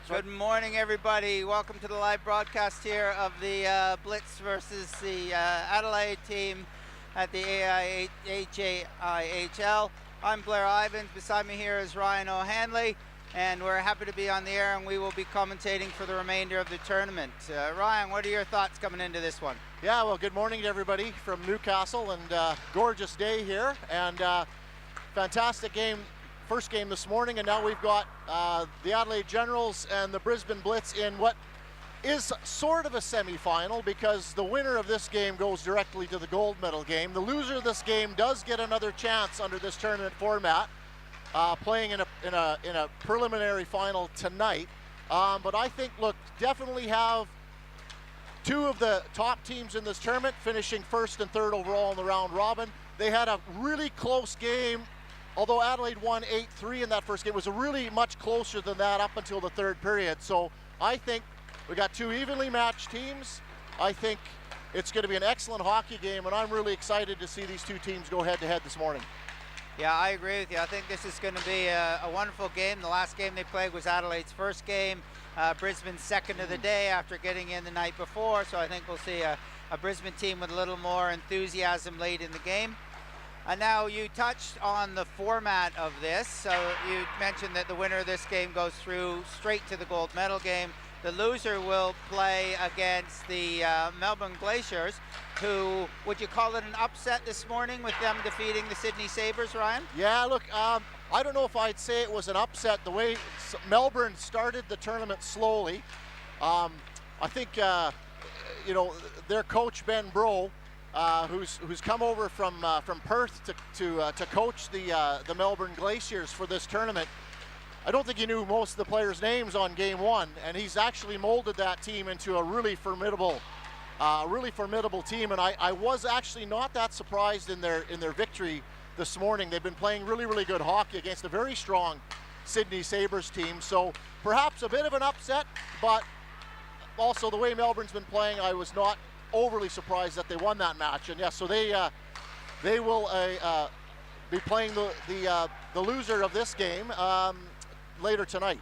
Good morning, everybody. Welcome to the live broadcast here of the Blitz versus the Adelaide team at the AJIHL. I'm Blair Ivins. Beside me here is Ryan O'Hanley, and we're happy to be on the air, and we will be commentating for the remainder of the tournament. Ryan, what are your thoughts coming into this one? Yeah, well, good morning to everybody from Newcastle, and gorgeous day here, and fantastic game. First game this morning, and now we've got the Adelaide Generals and the Brisbane Blitz in what is sort of a semi-final, because the winner of this game goes directly to the gold medal game. The loser of this game does get another chance under this tournament format, playing in a preliminary final tonight. But I think, look, definitely have two of the top teams in this tournament finishing first and third overall in the round robin. They had a really close game. Although Adelaide won 8-3 in that first game, it was really much closer than that up until the third period. So I think we got two evenly matched teams. I think it's going to be an excellent hockey game, and I'm really excited to see these two teams go head-to-head this morning. Yeah, I agree with you. I think this is going to be a wonderful game. The last game they played was Adelaide's first game, Brisbane's second of the day after getting in the night before. So I think we'll see a Brisbane team with a little more enthusiasm late in the game. Now, you touched on the format of this, so you mentioned that the winner of this game goes through straight to the gold medal game. The loser will play against the Melbourne Glaciers, who, would you call it an upset this morning with them defeating the Sydney Sabres, Ryan? Yeah, look, I don't know if I'd say it was an upset. The way Melbourne started the tournament slowly, I think, their coach, Ben Bro, who's come over from Perth to coach the Melbourne Glaciers for this tournament. I don't think he knew most of the players' names on game one, and he's actually molded that team into a really formidable team. And I was actually not that surprised in their victory this morning. They've been playing really good hockey against a very strong Sydney Sabres team. So perhaps a bit of an upset, but also the way Melbourne's been playing, I was not overly surprised that they won that match. And yes, so they will be playing the loser of this game later tonight.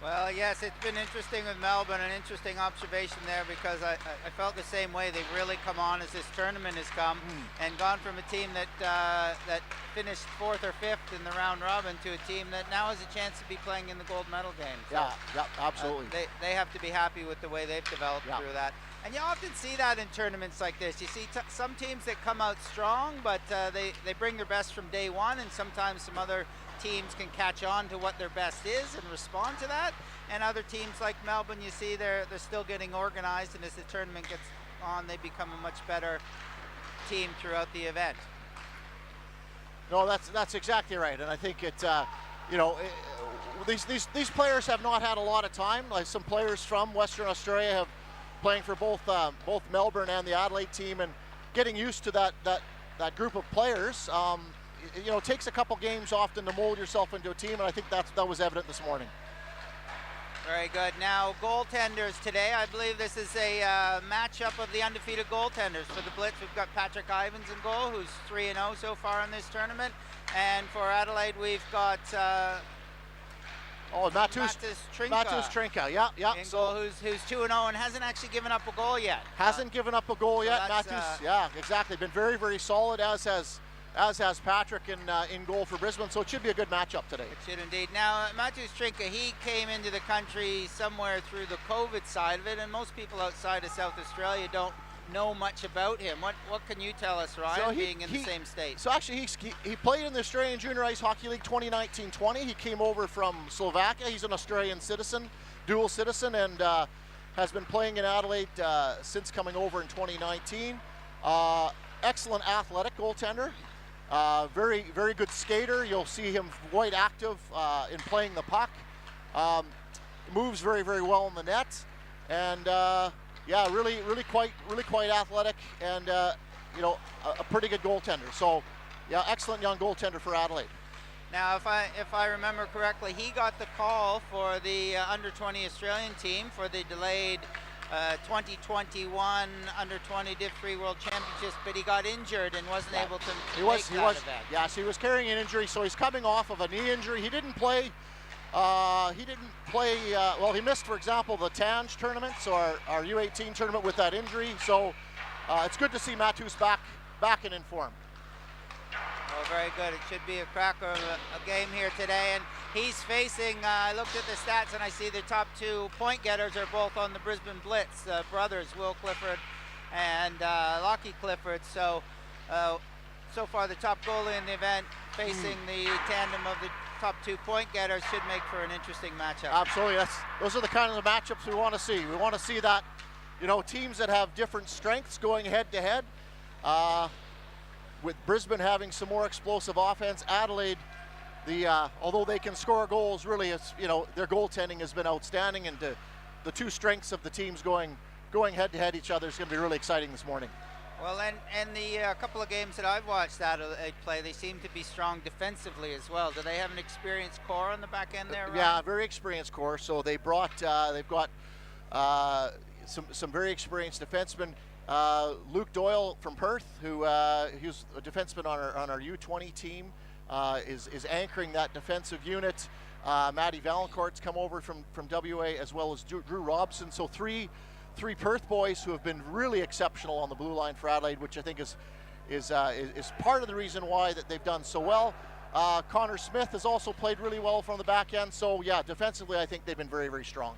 Well, yes, it's been interesting with Melbourne, an interesting observation there, because I felt the same way. They've really come on as this tournament has come, and gone from a team that finished fourth or fifth in the round robin to a team that now has a chance to be playing in the gold medal game. So, yeah, absolutely. They have to be happy with the way they've developed through that. And you often see that in tournaments like this. You see some teams that come out strong, but they bring their best from day one, and sometimes some other teams can catch on to what their best is and respond to that. And other teams like Melbourne, you see they're still getting organized, and as the tournament gets on, they become a much better team throughout the event. No, that's exactly right, and I think these players have not had a lot of time. Like some players from Western Australia have playing for both Melbourne and the Adelaide team, and getting used to that group of players. It takes a couple games often to mold yourself into a team, and I think that was evident this morning. Very good. Now, goaltenders today. I believe this is a matchup of the undefeated goaltenders. For the Blitz, we've got Patrick Ivins in goal, who's 3-0 so far in this tournament. And for Adelaide, we've got Matus Trinka. Yeah. In goal, who's 2-0 and hasn't actually given up a goal yet. Hasn't given up a goal yet. Matus, yeah, exactly. Been very solid, as has Patrick in goal for Brisbane. So it should be a good matchup today. It should indeed. Now, Matus Trinka, he came into the country somewhere through the COVID side of it, and most people outside of South Australia don't know much about him. What can you tell us, Ryan, being in the same state? So actually, he played in the Australian Junior Ice Hockey League 2019-20. He came over from Slovakia. He's an Australian citizen, dual citizen, and has been playing in Adelaide since coming over in 2019. Excellent athletic goaltender. Very good skater. You'll see him quite active in playing the puck. Moves very well in the net, and really quite athletic, and a pretty good goaltender. So yeah, excellent young goaltender for Adelaide. Now, if I remember correctly, he got the call for the under-20 Australian team for the delayed 2021 under-20 Div 3 World Championships, but he got injured and wasn't able to make that event. Yes, he was carrying an injury, so he's coming off of a knee injury. He didn't play He didn't play, well, he missed, for example, the Tange tournament, so our U18 tournament with that injury. So it's good to see Matus back and in form. Oh, very good. It should be a cracker of a game here today. And he's facing, I looked at the stats and I see the top 2 point getters are both on the Brisbane Blitz, brothers, Will Clifford and Lockie Clifford. So, so far the top goalie in the event facing the tandem of the top 2 point getters should make for an interesting matchup. Absolutely. Those are the kind of the matchups we want to see. We want to see that, you know, teams that have different strengths going head to head. With Brisbane having some more explosive offense, Adelaide, although they can score goals, really, it's, you know, their goaltending has been outstanding, and the 2 strengths of the teams going head to head each other is going to be really exciting this morning. Well, and the couple of games that I've watched Adelaide play, they seem to be strong defensively as well. Do they have an experienced core on the back end there, Ryan? Yeah, very experienced core. So they've got some very experienced defensemen. Luke Doyle from Perth, who's a defenseman on our U20 team, is anchoring that defensive unit. Matty Valancourt's come over from WA, as well as Drew Robson. So three Perth boys who have been really exceptional on the blue line for Adelaide, which I think is part of the reason why that they've done so well. Connor Smith has also played really well from the back end. So yeah, defensively, I think they've been very, very strong.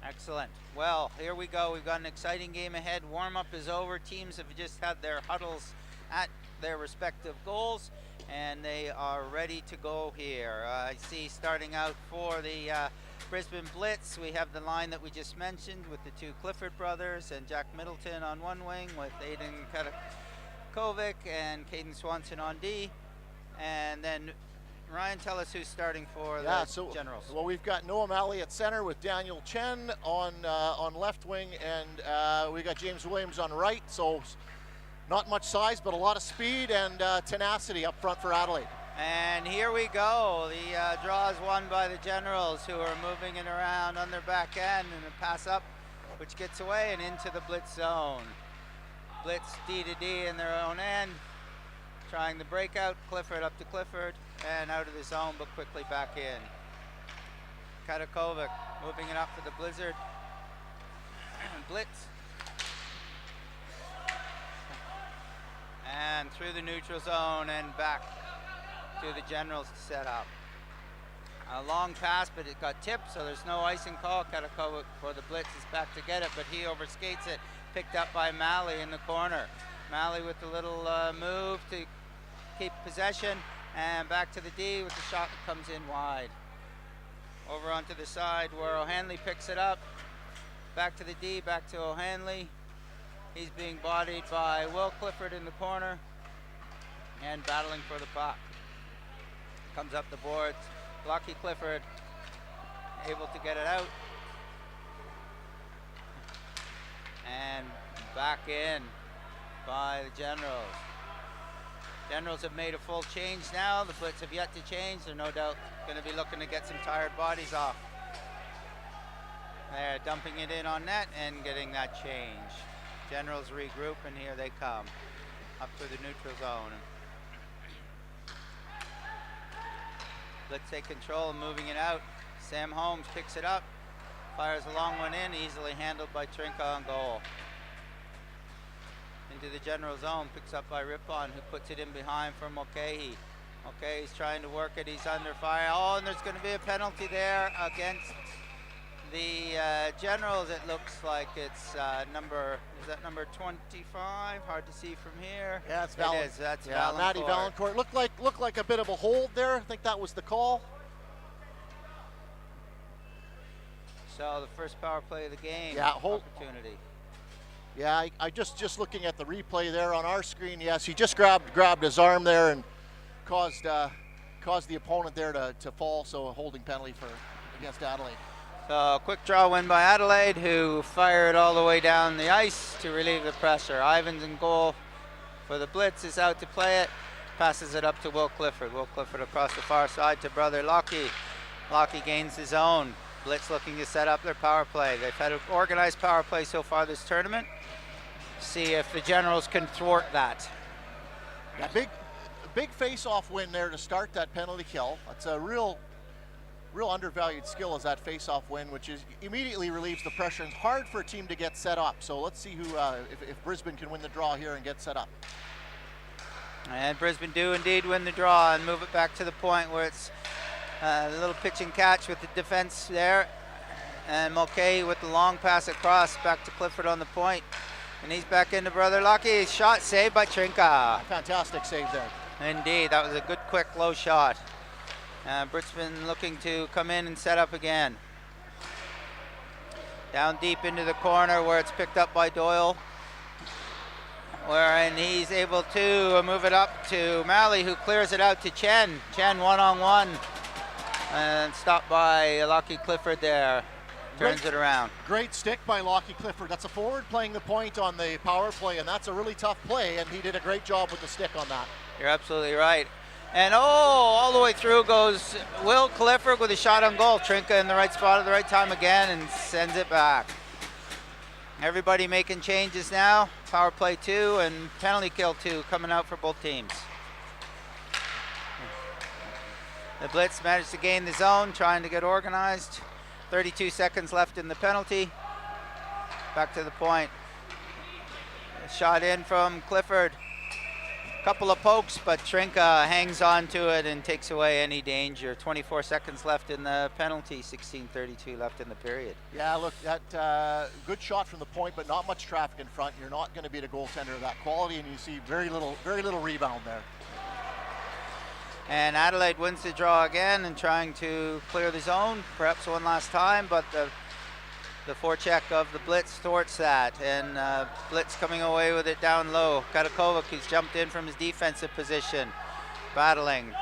Excellent. Well, here we go. We've got an exciting game ahead. Warm-up is over. Teams have just had their huddles at their respective goals, and they are ready to go here. I see starting out for the Brisbane Blitz, we have the line that we just mentioned with the 2 Clifford brothers and Jack Middleton on one wing with Aiden Katakovic and Caden Swanson on D. And then Ryan, tell us who's starting for the Generals. Well, we've got Noah Malley at center with Daniel Chen on left wing, and we got James Williams on right. So not much size, but a lot of speed and tenacity up front for Adelaide. And here we go. The draw is won by the Generals, who are moving it around on their back end, and a pass up, which gets away and into the Blitz zone. Blitz D to D in their own end, trying the breakout. Clifford up to Clifford, and out of the zone, but quickly back in. Katakovic moving it up for the Blizzard. Blitz. And through the neutral zone and back to the Generals to set up. A long pass, but it got tipped, so there's no icing call. Katakovic for the Blitz is back to get it, but he overskates it. Picked up by Malley in the corner. Malley with the little move to keep possession, and back to the D with the shot that comes in wide. Over onto the side where O'Hanley picks it up. Back to the D, back to O'Hanley. He's being bodied by Will Clifford in the corner and battling for the puck. Comes up the boards. Lockie Clifford able to get it out. And back in by the Generals. Generals have made a full change now. The Blitz have yet to change. They're no doubt going to be looking to get some tired bodies off. They're dumping it in on net and getting that change. Generals regroup, and here they come up to the neutral zone. Blitz take control, moving it out. Sam Holmes picks it up, fires a long one in, easily handled by Trinka on goal. Into the general zone, picks up by Rippon, who puts it in behind for Mulcahy. Mulcahy's trying to work it, he's under fire. Oh, and there's going to be a penalty there against the Generals. It looks like it's number 25? Hard to see from here. Yeah, it's It is, that's yeah, Valancourt. Matty Valancourt. Looked like a bit of a hold there. I think that was the call. So the first power play of the game. Yeah, hold opportunity. Yeah, I just looking at the replay there on our screen. Yes, he just grabbed his arm there and caused the opponent there to fall. So a holding penalty against Adelaide. So a quick draw win by Adelaide, who fired all the way down the ice to relieve the pressure. Ivans in goal for the Blitz is out to play it. Passes it up to Will Clifford. Will Clifford across the far side to brother Lockie. Lockie gains his own. Blitz looking to set up their power play. They've had an organized power play so far this tournament. See if the Generals can thwart that. Yeah, big face-off win there to start that penalty kill. It's a real real undervalued skill is that face-off win, which is immediately relieves the pressure. It's hard for a team to get set up. So let's see who, if Brisbane can win the draw here and get set up. And Brisbane do indeed win the draw and move it back to the point where it's a little pitch and catch with the defense there. And Mulcahy with the long pass across back to Clifford on the point. And he's back into Brother Lucky. Shot saved by Trinka. Fantastic save there. Indeed, that was a good, quick, low shot. Brisbane looking to come in and set up again. Down deep into the corner where it's picked up by Doyle. And he's able to move it up to Malley, who clears it out to Chen. Chen one-on-one. And stopped by Lockie Clifford there. Turns it around. Great stick by Lockie Clifford. That's a forward playing the point on the power play, and that's a really tough play, and he did a great job with the stick on that. You're absolutely right. And all the way through goes Will Clifford with a shot on goal. Trinka in the right spot at the right time again and sends it back. Everybody making changes now. Power play 2 and penalty kill 2 coming out for both teams. The Blitz managed to gain the zone, trying to get organized. 32 seconds left in the penalty. Back to the point. Shot in from Clifford. Couple of pokes, but Trinka hangs on to it and takes away any danger. 24 seconds left in the penalty, 16:32 left in the period. Yeah, look, that good shot from the point, but not much traffic in front. You're not going to beat a goaltender of that quality, and you see very little rebound there. And Adelaide wins the draw again and trying to clear the zone, perhaps one last time, but the forecheck of the Blitz thwarts that, and Blitz coming away with it down low. Katakovic, who's jumped in from his defensive position, battling.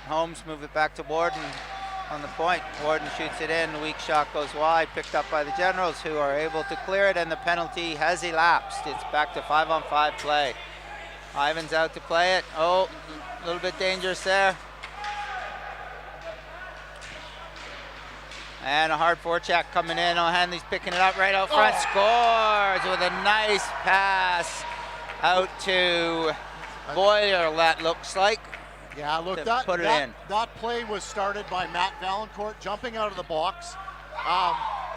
Holmes move it back to Warden on the point. Warden shoots it in, the weak shot goes wide, picked up by the Generals, who are able to clear it, and the penalty has elapsed. It's back to 5-on-5 play. Ivan's out to play it. Oh, a little bit dangerous there. And a hard forecheck coming in. O'Hanley's picking it up right out front. Scores with a nice pass out to Boyer, that looks like. Yeah, look, that play was started by Matt Valancourt jumping out of the box,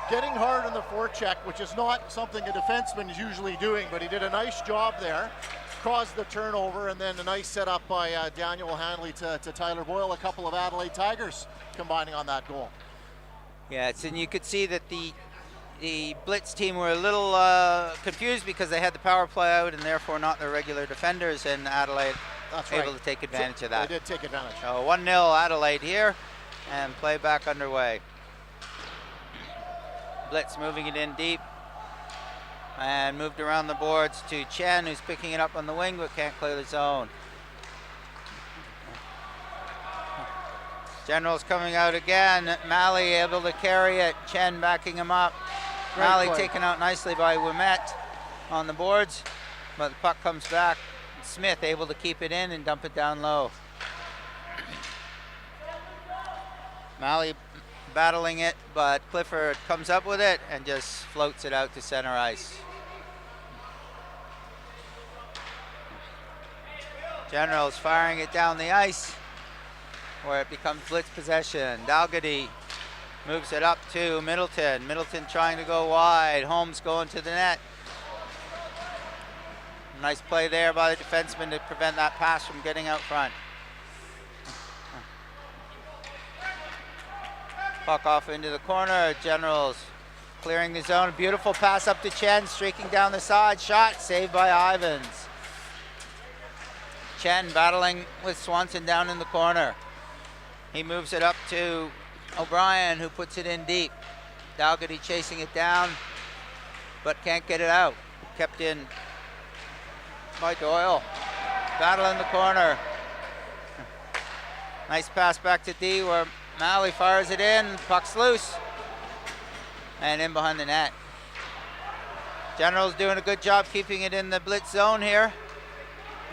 getting hard on the forecheck, which is not something a defenseman is usually doing, but he did a nice job there. Caused the turnover, and then a nice setup by Daniel O'Hanley to Tyler Boyle. A couple of Adelaide Tigers combining on that goal. Yeah, and you could see that the Blitz team were a little confused because they had the power play out and therefore not their regular defenders, and Adelaide able to take advantage of that. They did take advantage. So 1-0 Adelaide here, and play back underway. Blitz moving it in deep. And moved around the boards to Chen, who's picking it up on the wing but can't clear the zone. General's coming out again. Malley able to carry it. Chen backing him up. Great Malley play. taken out nicely by Ouimet on the boards, but the puck comes back. Smith able to keep it in and dump it down low. Malley battling it, but Clifford comes up with it and just floats it out to center ice. Generals firing it down the ice where it becomes Blitz possession. Dalgety moves it up to Middleton. Middleton trying to go wide. Holmes going to the net. Nice play there by the defenseman to prevent that pass from getting out front. Puck off into the corner. Generals clearing the zone. Beautiful pass up to Chen, streaking down the side. Shot saved by Ivans. Chen battling with Swanson down in the corner. He moves it up to O'Brien, who puts it in deep. Dalgety chasing it down, but can't get it out. Kept in by Doyle. Battle in the corner. Nice pass back to D where Malley fires it in. Puck's loose. And in behind the net. Generals doing a good job keeping it in the Blitz zone here.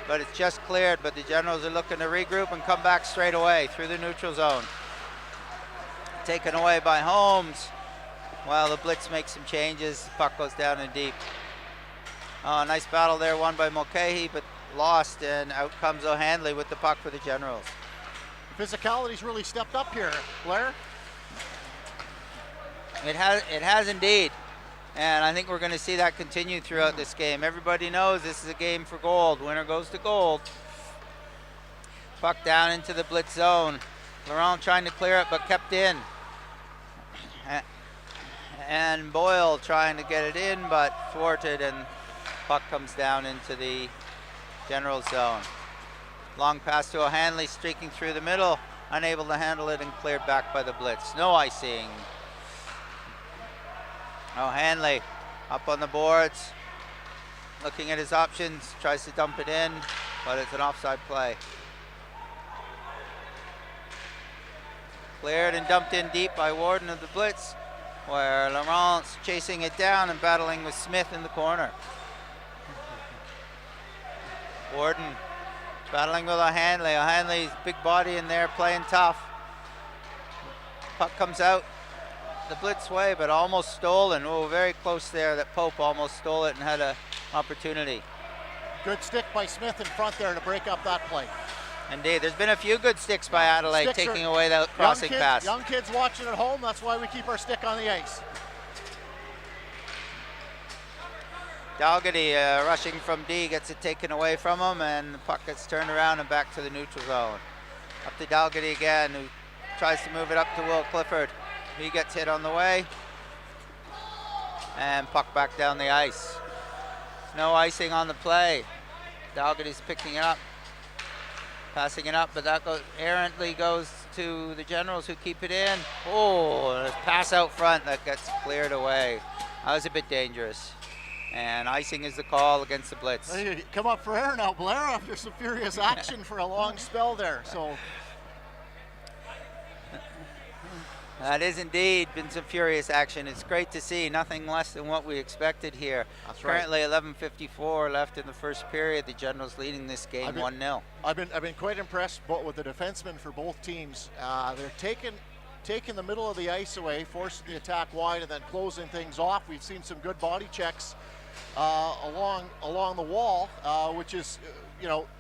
But it's just cleared, but the Generals are looking to regroup and come back straight away through the neutral zone. Taken away by Holmes. While the Blitz makes some changes, the puck goes down in deep. Oh, nice battle there, won by Mulcahy, but lost, and out comes O'Hanley with the puck for the Generals. Physicality's really stepped up here, Blair. It has indeed. And I think we're going to see that continue throughout this game. Everybody knows this is a game for gold. Winner goes to gold. Puck down into the blitz zone. Laurent trying to clear it, but kept in. And Boyle trying to get it in, but thwarted, and puck comes down into the general zone. Long pass to O'Hanley, streaking through the middle, unable to handle it and cleared back by the blitz. No icing. O'Hanley up on the boards, looking at his options, tries to dump it in, but it's an offside play. Cleared and dumped in deep by Warden of the blitz, where Laurent's chasing it down and battling with Smith in the corner. Warden battling with O'Hanley. O'Hanley's big body in there, playing tough. Puck comes out the blitz way, but almost stolen. Oh, very close there that Pope almost stole it and had an opportunity. Good stick by Smith in front there to break up that play. Indeed, there's been a few good sticks by Adelaide, taking away that crossing pass. Young kids watching at home, that's why we keep our stick on the ice. Dalgety rushing from D gets it taken away from him, and the puck gets turned around and back to the neutral zone. Up to Dalgety again, who tries to move it up to Will Clifford. He gets hit on the way, and puck back down the ice. No icing on the play. Dalgety's picking it up, passing it up, but that errantly goes to the Generals, who keep it in. Oh, a pass out front that gets cleared away. That was a bit dangerous. And icing is the call against the Blitz. Hey, come up for air now, Blair, after some furious action for a long spell there. So that is indeed been some furious action. It's great to see. Nothing less than what we expected here. That's right. Currently 11:54 left in the first period. The Generals leading this game 1-0. I've been quite impressed with the defensemen for both teams. They're taking the middle of the ice away, forcing the attack wide, and then closing things off. We've seen some good body checks along the wall, which is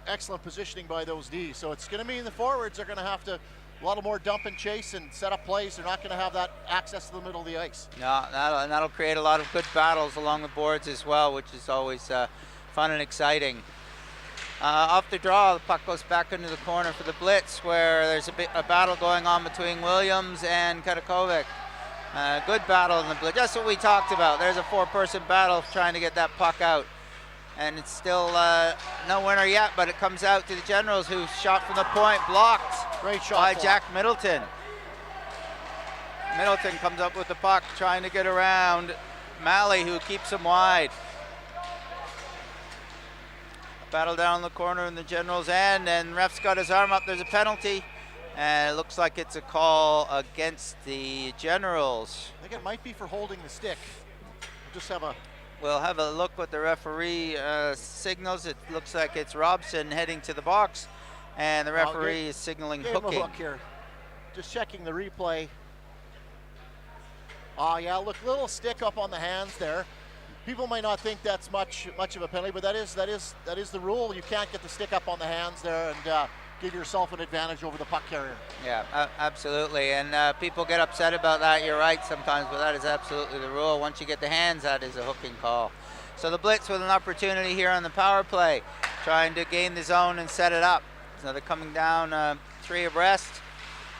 excellent positioning by those Ds. So it's going to mean the forwards are going to have to a lot of more dump and chase and set up plays. They're not going to have that access to the middle of the ice. No, that'll create a lot of good battles along the boards as well, which is always fun and exciting. Off the draw, the puck goes back into the corner for the Blitz, where there's a battle going on between Williams and Katakovic. Good battle in the Blitz. That's what we talked about. There's a four-person battle trying to get that puck out. And it's still no winner yet, but it comes out to the Generals, who shot from the point, blocked. Great shot by Jack Middleton. Middleton comes up with the puck, trying to get around Malley, who keeps him wide. Battle down the corner in the Generals' end, and ref's got his arm up. There's a penalty, and it looks like it's a call against the Generals. I think it might be for holding the stick. We'll have a look what the referee signals. It looks like it's Robson heading to the box, and the referee is signaling hooking. Him a hook here. Just checking the replay. Yeah, look, little stick up on the hands there. People might not think that's much of a penalty, but that is the rule. You can't get the stick up on the hands there and give yourself an advantage over the puck carrier. Yeah, absolutely. And people get upset about that. You're right sometimes, but that is absolutely the rule. Once you get the hands, that is a hooking call. So the Blitz with an opportunity here on the power play, trying to gain the zone and set it up. So they're coming down three abreast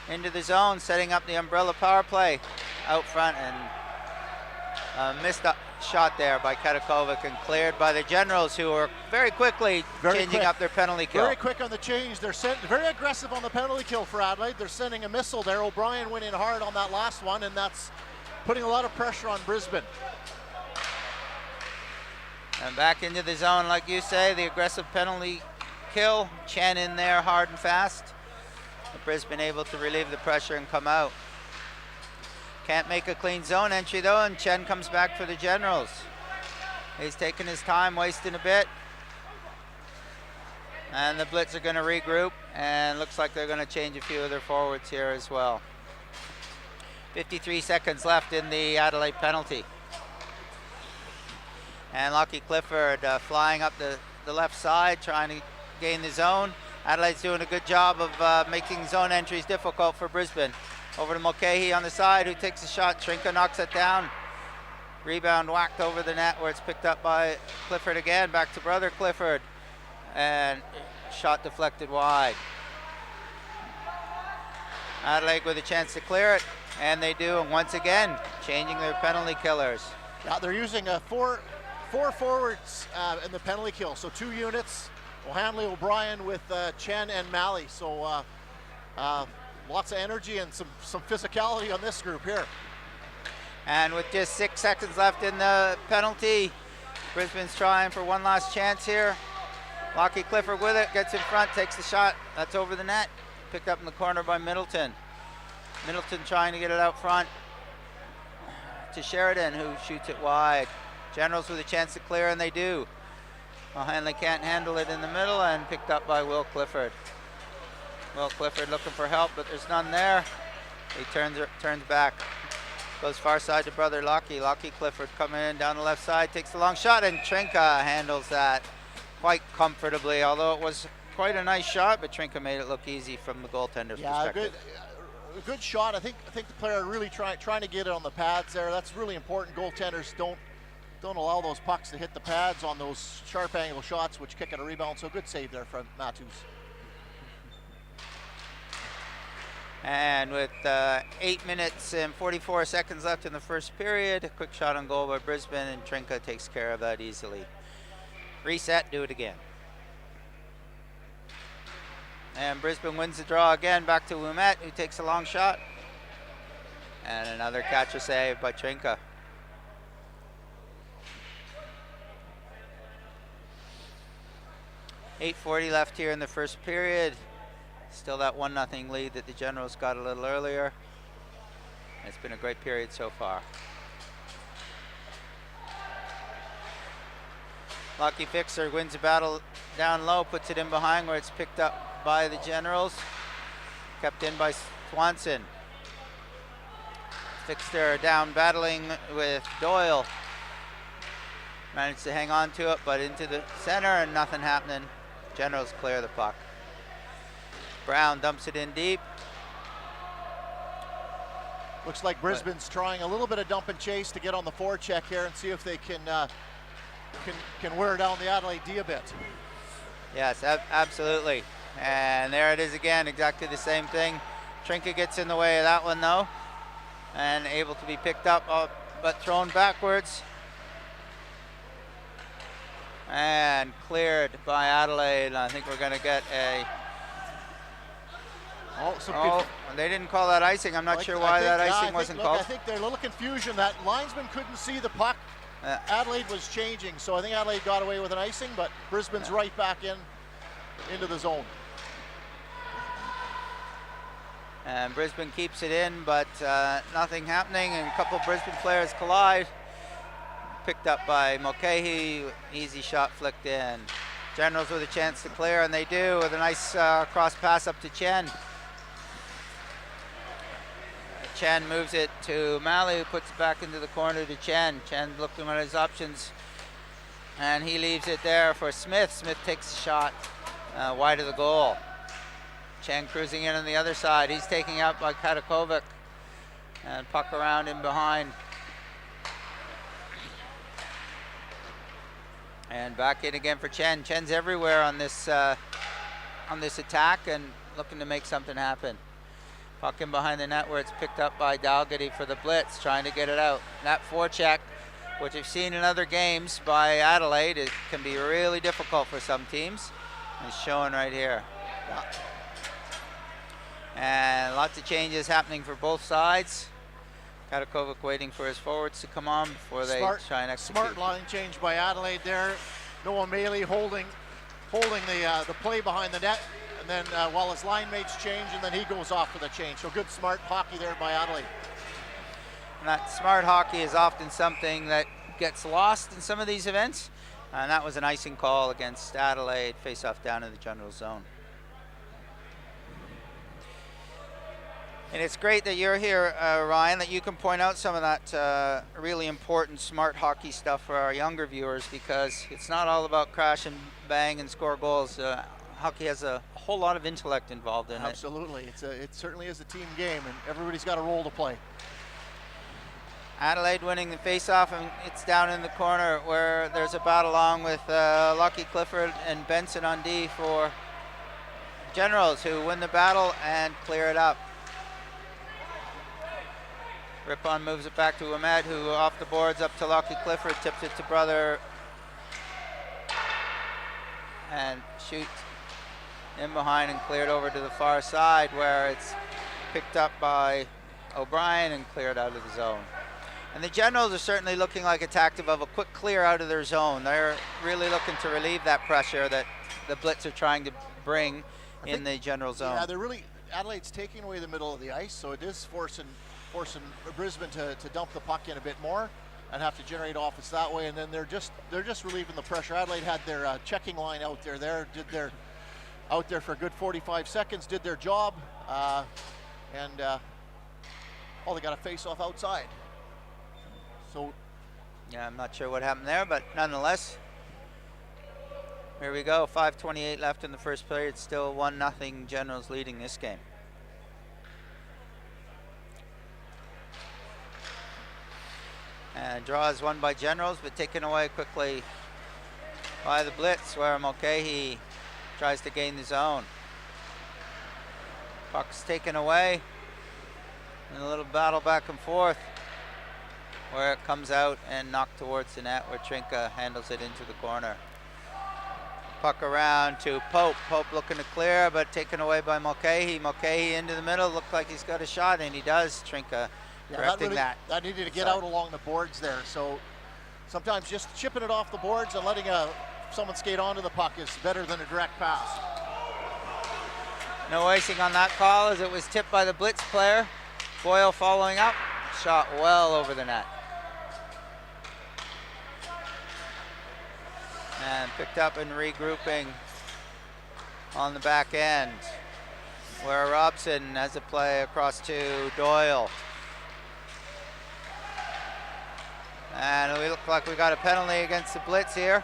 into the zone, setting up the umbrella power play out front, and missed a shot there by Katakovic and cleared by the Generals, who are very quickly changing up their penalty kill. Very quick on the change. They're very aggressive on the penalty kill for Adelaide. They're sending a missile there. O'Brien went in hard on that last one, and that's putting a lot of pressure on Brisbane. And back into the zone, like you say, the aggressive penalty kill. Chen in there hard and fast. Brisbane able to relieve the pressure and come out. Can't make a clean zone entry though, and Chen comes back for the Generals. He's taking his time, wasting a bit. And the Blitz are going to regroup, and looks like they're going to change a few of their forwards here as well. 53 seconds left in the Adelaide penalty. And Lockie Clifford flying up the left side, trying to gain the zone. Adelaide's doing a good job of making zone entries difficult for Brisbane. Over to Mulcahy on the side, who takes a shot. Trinka knocks it down. Rebound whacked over the net where it's picked up by Clifford again. Back to brother Clifford. And shot deflected wide. Adelaide with a chance to clear it, and they do, and once again, changing their penalty killers. Yeah, they're using four forwards in the penalty kill, so 2 units. O'Hanley, O'Brien with Chen and Malley, so lots of energy and some physicality on this group here. And with just 6 seconds left in the penalty, Brisbane's trying for one last chance here. Lockie Clifford with it, gets in front, takes the shot, that's over the net. Picked up in the corner by Middleton. Middleton trying to get it out front to Sheridan, who shoots it wide. Generals with a chance to clear, and they do. O'Hanley can't handle it in the middle, and picked up by Will Clifford. Will Clifford looking for help, but there's none there. He turns back. Goes far side to brother Lockie. Lockie Clifford coming in down the left side, takes the long shot, and Trinka handles that quite comfortably, although it was quite a nice shot, but Trinka made it look easy from the goaltender's perspective. A good shot. I think the player really trying to get it on the pads there. That's really important. Goaltenders don't allow those pucks to hit the pads on those sharp angle shots, which kick at a rebound. So good save there from Matthews. And with 8 minutes and 44 seconds left in the first period, a quick shot on goal by Brisbane, and Trinka takes care of that easily. Reset, do it again. And Brisbane wins the draw again, back to Ouimet, who takes a long shot. And another catcher save by Trinka. .8:40 left here in the first period. Still that 1-0 lead that the Generals got a little earlier. It's been a great period so far. Lucky Fixer wins the battle down low, puts it in behind where it's picked up by the Generals. Kept in by Swanson. Fixer down battling with Doyle. Managed to hang on to it, but into the center and nothing happening. Generals clear the puck. Brown dumps it in deep. Looks like Brisbane's trying a little bit of dump and chase to get on the forecheck here and see if they can wear down the Adelaide D a bit. Yes, absolutely. And there it is again, exactly the same thing. Trinka gets in the way of that one though, and able to be picked up, but thrown backwards. And cleared by Adelaide. I think we're going to get a... Oh, they didn't call that icing. I'm not sure why that icing wasn't called. I think there's a little confusion. That linesman couldn't see the puck. Adelaide was changing, so I think Adelaide got away with an icing, but Brisbane's right back into the zone. And Brisbane keeps it in, but nothing happening, and a couple of Brisbane players collide. Picked up by Mulcahy, easy shot flicked in. Generals with a chance to clear, and they do with a nice cross pass up to Chen. Chen moves it to Malley, who puts it back into the corner to Chen. Chen looking at his options, and he leaves it there for Smith. Smith takes a shot wide of the goal. Chen cruising in on the other side. He's taking out by Katakovic, and puck around in behind. And back in again for Chen. Chen's everywhere on this attack and looking to make something happen. Puck in behind the net where it's picked up by Dalgety for the Blitz, trying to get it out. That forecheck, which you've seen in other games by Adelaide, it can be really difficult for some teams. It's showing right here. And lots of changes happening for both sides. Katakovic waiting for his forwards to come on before they try and execute. Smart line change by Adelaide there. Noah Maley holding the play behind the net, and then while his line mates change, and then he goes off for the change. So good smart hockey there by Adelaide. And that smart hockey is often something that gets lost in some of these events, and that was an icing call against Adelaide, face-off down in the general zone. And it's great that you're here, Ryan, that you can point out some of that really important smart hockey stuff for our younger viewers, because it's not all about crash and bang and score goals. hockey has a whole lot of intellect involved in it. Absolutely. It certainly is a team game, and everybody's got a role to play. Adelaide winning the face-off, and it's down in the corner where there's a battle along with Lockie Clifford and Benson on D for Generals, who win the battle and clear it up. Rippon moves it back to Ahmed, who off the boards up to Lockie Clifford, tips it to Brother, and shoots in behind and cleared over to the far side, where it's picked up by O'Brien and cleared out of the zone. And the Generals are certainly looking like a tactic of a quick clear out of their zone. They're really looking to relieve that pressure that the Blitz are trying to bring in the General zone. Yeah, they're really, Adelaide's taking away the middle of the ice, so it is forcing Brisbane to dump the puck in a bit more and have to generate offense that way. And then they're just relieving the pressure. Adelaide had their checking line out there, out there for a good 45 seconds, did their job, and they got a face-off outside. So, yeah, I'm not sure what happened there, but nonetheless, here we go. 5:28 left in the first period. Still 1-0 Generals leading this game. And draw is won by Generals, but taken away quickly by the Blitz, where Mulcahy tries to gain the zone. Puck's taken away, and a little battle back and forth, where it comes out and knocked towards the net, where Trinka handles it into the corner. Puck around to Pope. Pope looking to clear, but taken away by Mulcahy. Mulcahy into the middle, looked like he's got a shot, and he does. Trinka correcting that. That needed to get out along the boards there. So sometimes just chipping it off the boards and letting someone skate onto the puck is better than a direct pass. No icing on that call, as it was tipped by the Blitz player. Boyle following up, shot well over the net. And picked up and regrouping on the back end, where Robson has a play across to Doyle. And we look like we got a penalty against the Blitz here.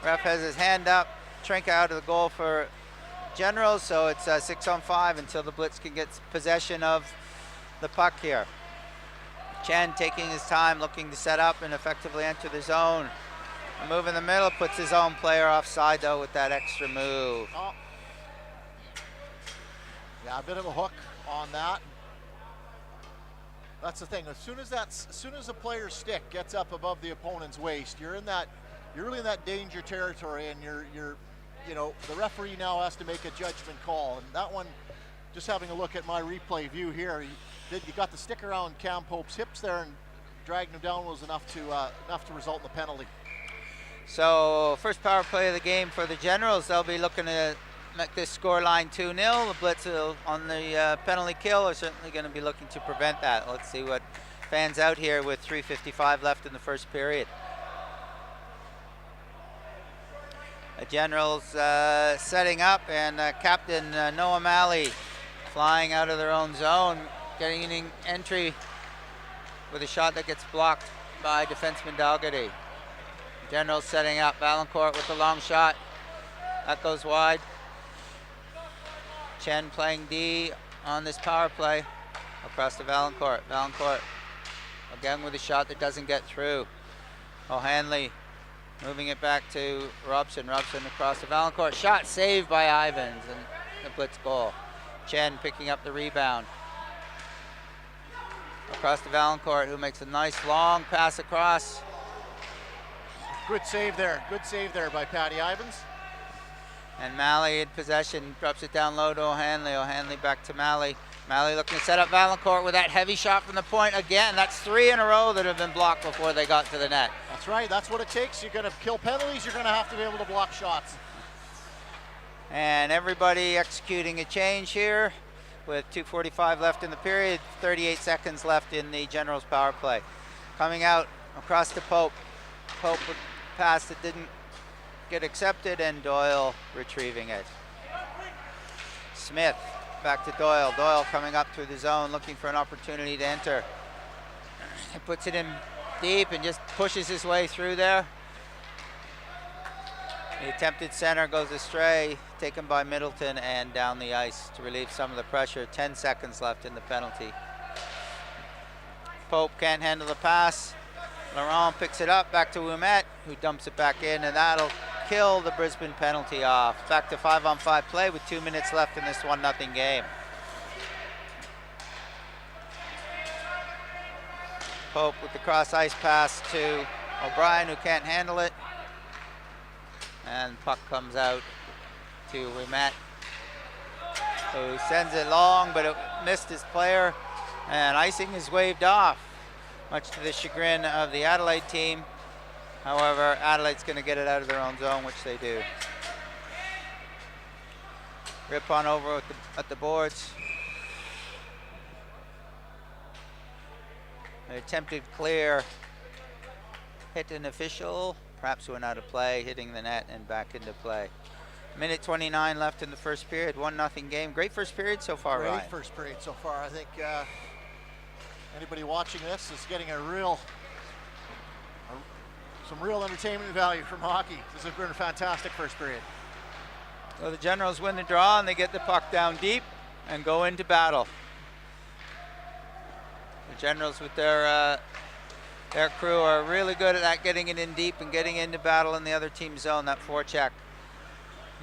Ref has his hand up. Trinka out of the goal for Generals, so it's 6-on-5 until the Blitz can get possession of the puck here. Chen taking his time, looking to set up and effectively enter the zone. A move in the middle, puts his own player offside though with that extra move. Oh. Yeah, a bit of a hook on that. That's the thing. As soon as the player's stick gets up above the opponent's waist, you're really in that danger territory, and the referee now has to make a judgment call. And that one, just having a look at my replay view here, you got the stick around Cam Pope's hips there, and dragging him down was enough to result in the penalty. So first power play of the game for the Generals. They'll be looking to make this scoreline 2-0. The Blitz on the penalty kill are certainly going to be looking to prevent that. Let's see what fans out here with 3:55 left in the first period. The Generals setting up, and Captain Noah Malley flying out of their own zone, getting an entry with a shot that gets blocked by defenseman Dalgety. Generals setting up, Valancourt with the long shot. That goes wide. Chen playing D on this power play across to Valancourt. Valancourt again with a shot that doesn't get through. O'Hanley moving it back to Robson. Robson across to Valancourt. Shot saved by Ivans, and the Blitz goal. Chen picking up the rebound. Across to Valancourt, who makes a nice long pass across. Good save there by Patty Ivans. And Malley in possession, drops it down low to O'Hanley. O'Hanley back to Malley. Malley looking to set up Valancourt with that heavy shot from the point again. That's 3 in a row that have been blocked before they got to the net. That's right, that's what it takes. You're gonna kill penalties, you're gonna have to be able to block shots. And everybody executing a change here with 2:45 left in the period, 38 seconds left in the Generals power play. Coming out across to Pope. Pope with a pass that didn't get accepted, and Doyle retrieving it. Smith back to Doyle. Doyle coming up through the zone, looking for an opportunity to enter. He puts it in deep and just pushes his way through there. The attempted center goes astray, taken by Middleton and down the ice to relieve some of the pressure. 10 seconds left in the penalty. Pope can't handle the pass. Laurent picks it up, back to Ouimet, who dumps it back in, and that'll kill the Brisbane penalty off. Back to 5-on-5 play with 2 minutes left in this 1-0 game. Pope with the cross ice pass to O'Brien, who can't handle it. And puck comes out to Ouimet, who sends it long, but it missed his player, and icing is waved off, much to the chagrin of the Adelaide team. However, Adelaide's going to get it out of their own zone, which they do. Rip on over at the boards. An attempted clear hit an official, perhaps went out of play, hitting the net and back into play. Minute 29 left in the first period, 1-0 game. Great first period so far, Ryan. Great first period so far. I think anybody watching this is getting some real entertainment value from hockey. This has been a fantastic first period. So the Generals win the draw and they get the puck down deep and go into battle. The Generals with their crew are really good at that, getting it in deep and getting into battle in the other team's zone. That forecheck,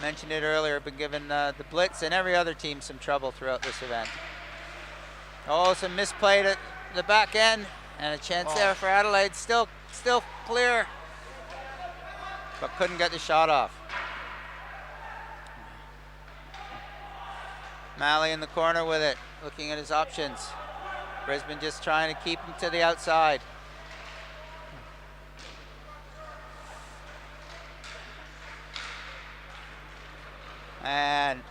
mentioned it earlier, been given the Blitz and every other team some trouble throughout this event. Oh, some misplayed at the back end and a chance there for Adelaide. Still clear, but couldn't get the shot off. Malley in the corner with it, looking at his options. Brisbane just trying to keep him to the outside. And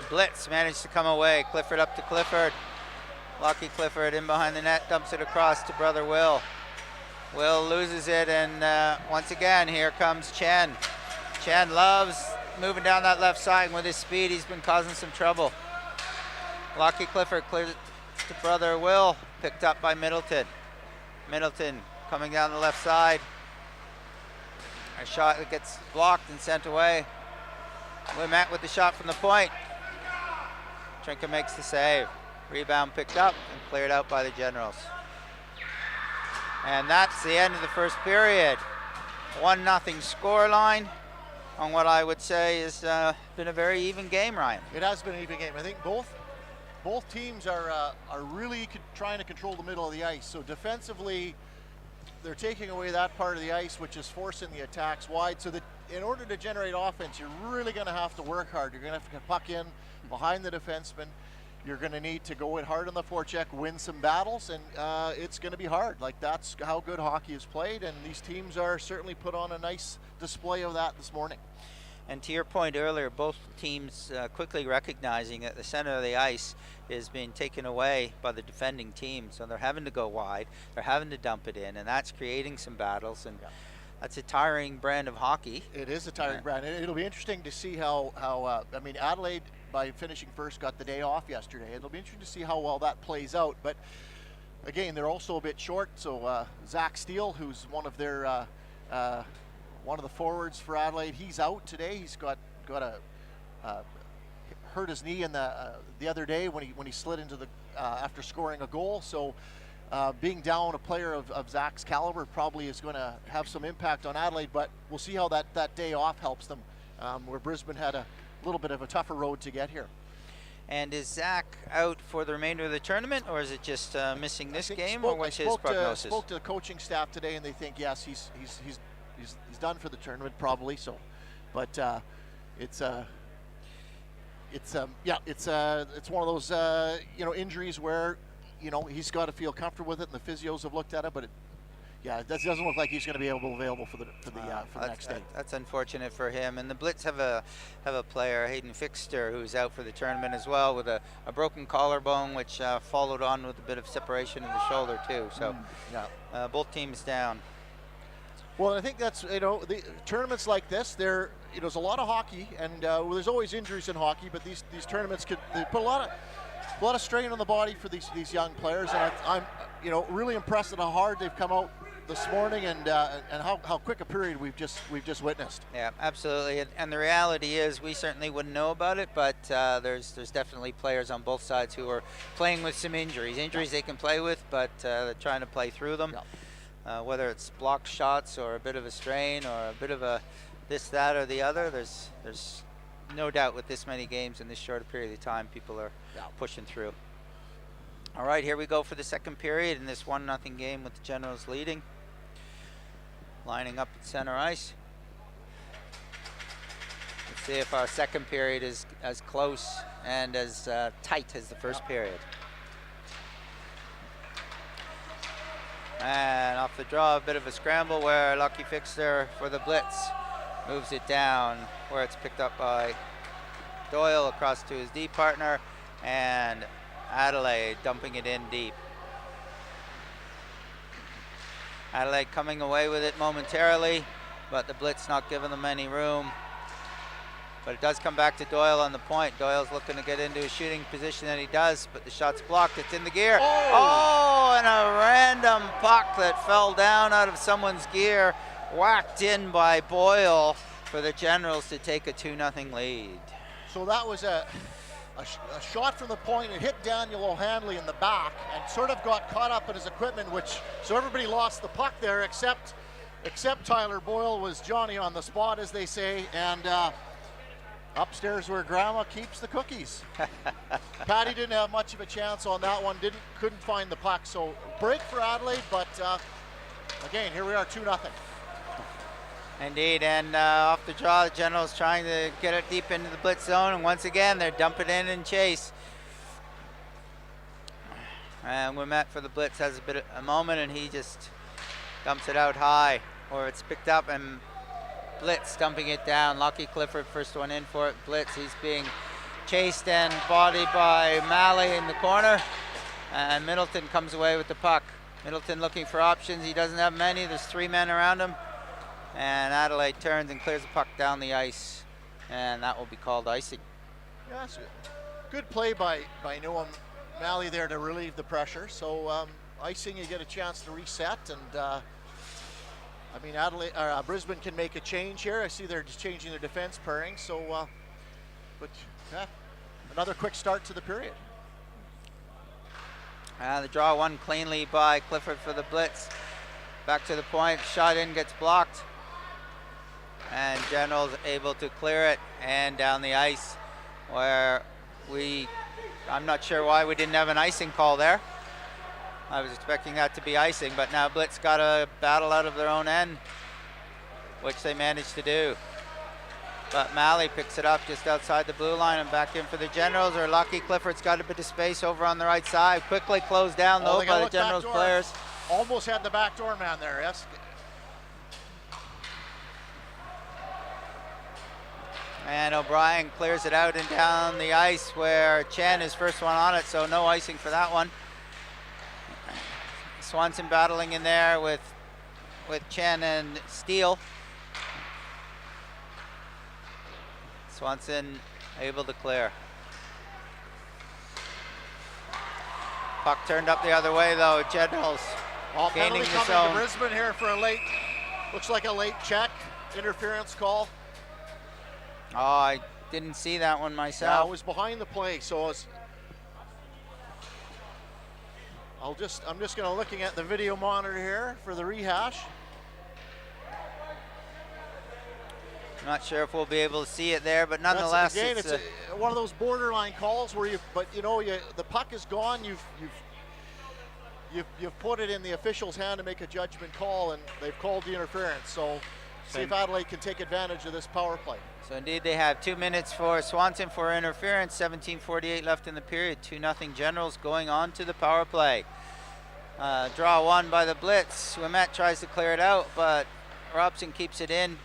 Blitz managed to come away. Clifford up to Clifford. Lucky Clifford in behind the net, dumps it across to brother Will. Will loses it, and once again, here comes Chen. Chen loves moving down that left side, and with his speed, he's been causing some trouble. Lucky Clifford clears it to brother Will, picked up by Middleton. Middleton coming down the left side. A shot that gets blocked and sent away. Ouimet with the shot from the point. Trinka makes the save. Rebound picked up and cleared out by the Generals. And that's the end of the first period. 1-0 scoreline on what I would say has been a very even game, Ryan. It has been an even game. I think both teams are really trying to control the middle of the ice. So defensively, they're taking away that part of the ice, which is forcing the attacks wide. So that in order to generate offense, you're really going to have to work hard. You're going to have to puck in behind the defenseman. You're going to need to go in hard on the forecheck, win some battles, and it's going to be hard. Like, that's how good hockey is played, and these teams are certainly put on a nice display of that this morning. And to your point earlier, both teams quickly recognizing that the center of the ice is being taken away by the defending team, so they're having to go wide, they're having to dump it in, and that's creating some battles, and that's a tiring brand of hockey. It is a tiring brand. It'll be interesting to see how I mean, Adelaide, by finishing first, got the day off yesterday. It'll be interesting to see how well that plays out, but again, they're also a bit short, so Zach Steele, who's one of their one of the forwards for Adelaide, he's out today. He's got hurt his knee in the other day when he slid into the after scoring a goal. So being down a player of Zach's caliber probably is going to have some impact on Adelaide. But we'll see how that day off helps them, where Brisbane had a little bit of a tougher road to get here. And is Zach out for the remainder of the tournament, or is it just missing this game, or what's his prognosis? I spoke to the coaching staff today, and they think yes, he's done for the tournament probably. So, but it's one of those injuries where he's got to feel comfortable with it, and the physios have looked at it, but it doesn't look like he's going to be available for the next day. That's unfortunate for him. And the Blitz have a player, Hayden Fixter, who's out for the tournament as well with a broken collarbone, which followed on with a bit of separation in the shoulder too. So both teams down. Well, I think that's the tournaments like this. There's a lot of hockey, and there's always injuries in hockey, but these tournaments they put a lot of strain on the body for these young players, and I'm really impressed at how hard they've come out this morning, and how quick a period we've just witnessed. Yeah, absolutely. And the reality is, we certainly wouldn't know about it, but there's definitely players on both sides who are playing with some injuries. Injuries they can play with, but they're trying to play through them. Whether it's blocked shots or a bit of a strain or a bit of a this, that, or the other, there's no doubt with this many games in this short a period of time, people are pushing through. All right, here we go for the second period in this 1-0 game with the Generals leading. Lining up at center ice. Let's see if our second period is as close and as tight as the first period. And off the draw, a bit of a scramble where Lucky Fixer for the Blitz moves it down, where it's picked up by Doyle across to his D partner, and Adelaide dumping it in deep. Adelaide coming away with it momentarily, but the Blitz not giving them any room. But it does come back to Doyle on the point. Doyle's looking to get into a shooting position, and he does, but the shot's blocked. It's in the gear. Oh, and a random puck that fell down out of someone's gear, whacked in by Boyle for the Generals to take a 2-0 lead. So that was a shot from the point. It hit Daniel O'Hanley in the back and sort of got caught up in his equipment, so everybody lost the puck there except Tyler Boyle was Johnny on the spot, as they say, and upstairs where grandma keeps the cookies. Patty didn't have much of a chance on that one, couldn't find the puck, so break for Adelaide, but again, here we are, 2-0. Indeed, and off the draw, the Generals trying to get it deep into the Blitz zone, and once again, they're dumping in and chase. And Wimet for the Blitz has a moment, and he just dumps it out high, or it's picked up, and Blitz dumping it down. Lucky Clifford, first one in for it. Blitz, he's being chased and bodied by Malley in the corner, and Middleton comes away with the puck. Middleton looking for options. He doesn't have many. There's 3 men around him. And Adelaide turns and clears the puck down the ice, and that will be called icing. Yeah, that's good play by Noam Malley there to relieve the pressure. So icing, you get a chance to reset, and I mean, Brisbane can make a change here. I see they're just changing their defense pairing. So, but yeah, another quick start to the period. The draw won cleanly by Clifford for the Blitz. Back to the point, shot in, gets blocked. And Generals able to clear it and down the ice, where I'm not sure why we didn't have an icing call there. I was expecting that to be icing, but now Blitz got a battle out of their own end, which they managed to do. But Malley picks it up just outside the blue line and back in for the Generals, or Lucky Clifford's got a bit of space over on the right side. Quickly closed down though by the Generals players. Almost had the backdoor man there, yes. And O'Brien clears it out and down the ice, where Chen is first one on it, so no icing for that one. Swanson battling in there with Chen and Steele. Swanson able to clear. Puck turned up the other way though. Generals gaining the zone. Coming to Brisbane here for looks like a late check, interference call. Oh, I didn't see that one myself. Yeah, it was behind the play, so I'm just going to looking at the video monitor here for the rehash. I'm not sure if we'll be able to see it there, but nonetheless, it's one of those borderline calls where the puck is gone. You've put it in the official's hand to make a judgment call, and they've called the interference. So see if Adelaide can take advantage of this power play. So indeed, they have 2 minutes for Swanson for interference. 17:48 left in the period. 2-0 Generals going on to the power play. Draw won by the Blitz. Wimet tries to clear it out, but Robson keeps it in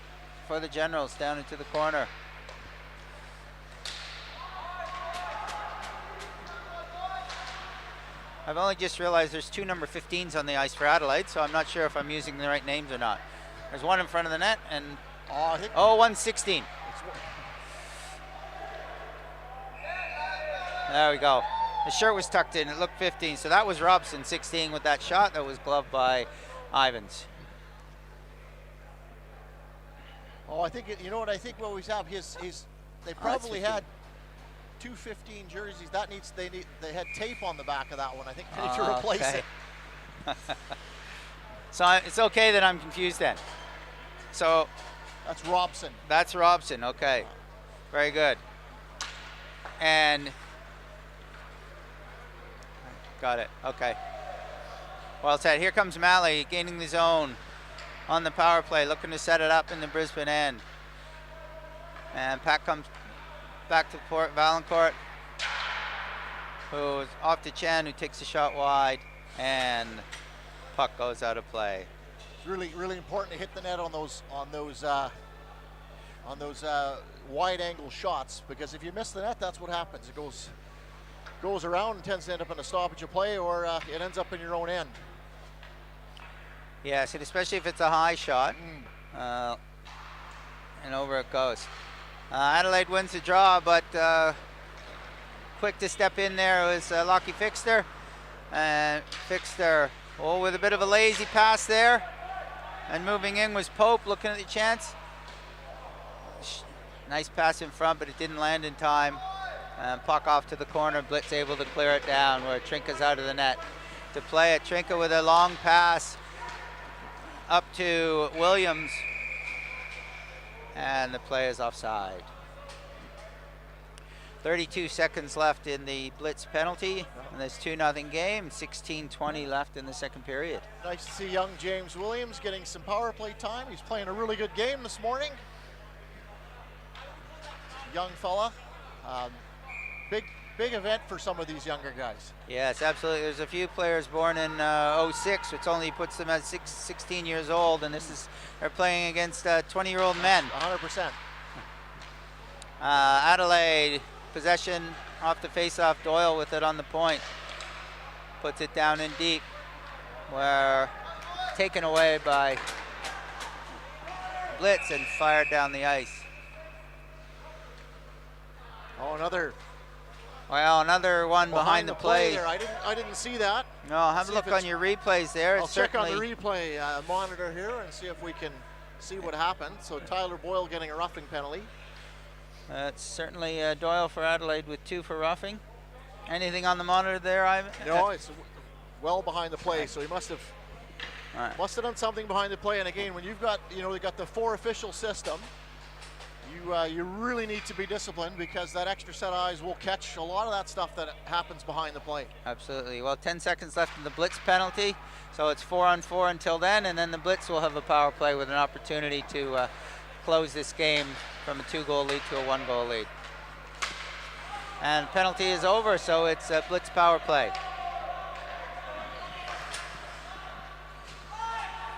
for the Generals down into the corner. I've only just realized there's 2 number 15s on the ice for Adelaide, so I'm not sure if I'm using the right names or not. There's one in front of the net, and 116. There we go. The shirt was tucked in. It looked 15, so that was Robson, 16 with that shot that was gloved by Ivans. Oh, I think you know what I think. What we have they probably had 215 jerseys. They had tape on the back of that one. I think they need to replace it. So it's okay that I'm confused then. So that's Robson. That's Robson. Okay, very good. And got it. Okay. Well said. Here comes Malley gaining the zone on the power play, looking to set it up in the Brisbane end. And Pat comes back to Port Valancourt, who's off to Chen, who takes a shot wide, and puck goes out of play. It's really, really important to hit the net on those wide angle shots, because if you miss the net, that's what happens. It goes around and tends to end up in a stoppage of play, or it ends up in your own end. Yes, and especially if it's a high shot, and over it goes. Adelaide wins the draw, but quick to step in there was Lockie Fixter. And Fixter, with a bit of a lazy pass there. And moving in was Pope, looking at the chance. Nice pass in front, but it didn't land in time. Puck off to the corner, Blitz able to clear it down where Trinka's out of the net. To play it, Trinka with a long pass up to Williams, and the play is offside. 32 seconds left in the Blitz penalty, and there's 2-0 game, 16:20 left in the second period. Nice to see young James Williams getting some power play time. He's playing a really good game this morning. Young fella. Big event for some of these younger guys. Yes, absolutely. There's a few players born in 06, which only puts them at 16 years old, and they're playing against 20-year-old men. 100%. Adelaide, possession off the face-off. Doyle with it on the point. Puts it down in deep, where taken away by Blitz and fired down the ice. Oh, another one behind the play. There. I didn't see that. No, have a look on your replays there. I'll check on the replay monitor here and see if we can see what happened. So Tyler Boyle getting a roughing penalty. It's certainly Doyle for Adelaide with 2 for roughing. Anything on the monitor there, Ivan? No, it's well behind the play, so he must have done something behind the play. And again, when you've got you got the 4 official system, you really need to be disciplined, because that extra set of eyes will catch a lot of that stuff that happens behind the play. Absolutely. Well, 10 seconds left in the Blitz penalty, so it's 4-on-4 until then, and then the Blitz will have a power play with an opportunity to close this game from a 2-goal lead to a 1-goal lead. And penalty is over, so it's a Blitz power play.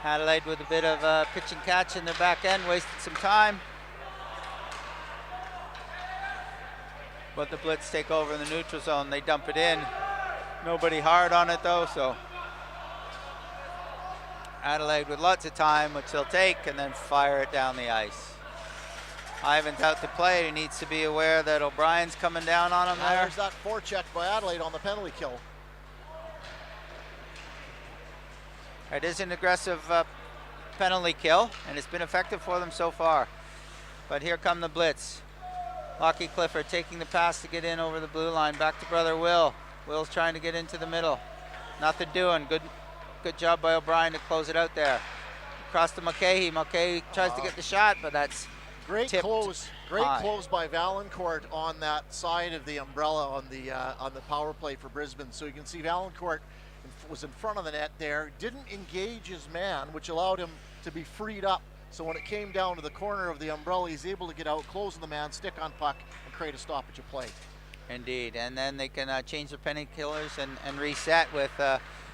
Adelaide with a bit of pitch and catch in their back end, wasted some time. But the Blitz take over in the neutral zone. They dump it in. Nobody hard on it though, so Adelaide with lots of time, which they'll take, and then fire it down the ice. Ivan's out to play. He needs to be aware that O'Brien's coming down on him there. There's that forecheck by Adelaide on the penalty kill. It is an aggressive penalty kill, and it's been effective for them so far. But here come the Blitz. Lockie Clifford taking the pass to get in over the blue line. Back to brother Will. Will's trying to get into the middle. Nothing doing. Good job by O'Brien to close it out there. Across to Mulcahy. Mulcahy tries to get the shot, but that's great tipped close. Great high. Close by Valancourt on that side of the umbrella on the power play for Brisbane. So you can see Valancourt was in front of the net there. Didn't engage his man, which allowed him to be freed up. So when it came down to the corner of the umbrella, he's able to get out, close on the man, stick on puck, and create a stoppage of play. Indeed, and then they can change their penalty killers and reset with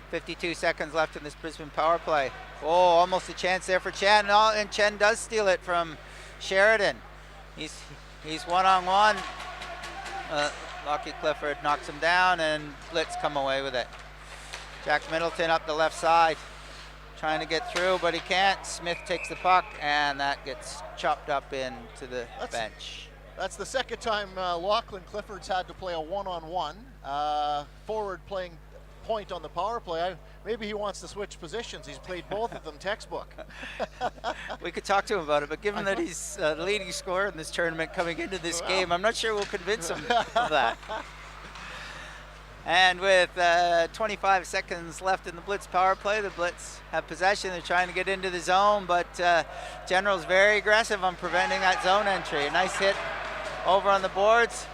52 seconds left in this Brisbane power play. Oh, almost a chance there for Chen, and Chen does steal it from Sheridan. He's one-on-one. Lockie Clifford knocks him down, and Blitz come away with it. Jack Middleton up the left side, trying to get through, but he can't. Smith takes the puck, and that gets chopped up into the bench. That's the second time Lachlan Clifford's had to play a one-on-one. Forward playing point on the power play. maybe he wants to switch positions. He's played both of them textbook. We could talk to him about it, but given that he's the leading scorer in this tournament coming into this game, I'm not sure we'll convince him of that. And with 25 seconds left in the Blitz power play, the Blitz have possession. They're trying to get into the zone, but General's very aggressive on preventing that zone entry. A nice hit over on the boards.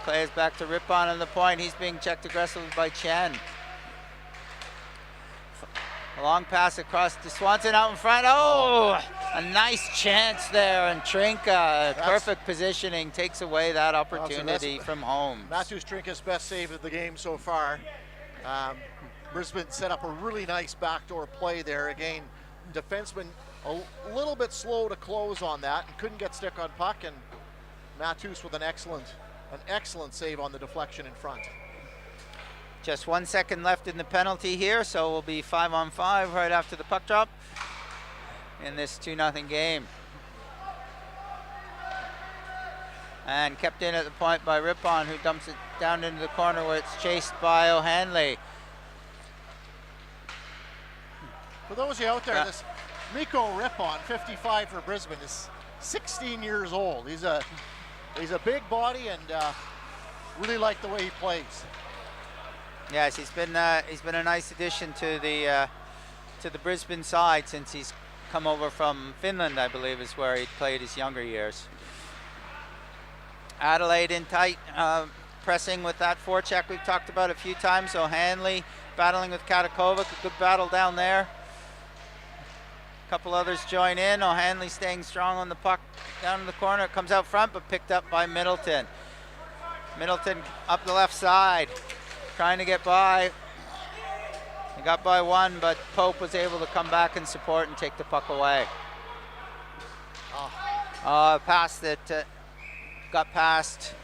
Play is back to Rippon on the point. He's being checked aggressively by Chen. A long pass across to Swanson out in front. Oh, a nice chance there. And Trinka, perfect positioning, takes away that opportunity from home. Matthews Trinka's best save of the game so far. Brisbane set up a really nice backdoor play there. Again, defenseman a little bit slow to close on that and couldn't get stick on puck, and Matthews with an excellent save on the deflection in front. Just 1 second left in the penalty here, so we'll be 5-on-5 right after the puck drop in this 2-0 game. And kept in at the point by Rippon, who dumps it down into the corner where it's chased by O'Hanley. For those of you out there, this Mikko Rippon, 55 for Brisbane, is 16 years old. He's a big body and really like the way he plays. Yes, he's been a nice addition to the Brisbane side since he's come over from Finland, I believe, is where he played his younger years. Adelaide in tight, pressing with that forecheck we've talked about a few times. O'Hanley battling with Katakovic, a good battle down there. A couple others join in. O'Hanley staying strong on the puck down in the corner. It comes out front, but picked up by Middleton. Middleton up the left side, trying to get by. He got by one, but Pope was able to come back and support and take the puck away. Pass that got past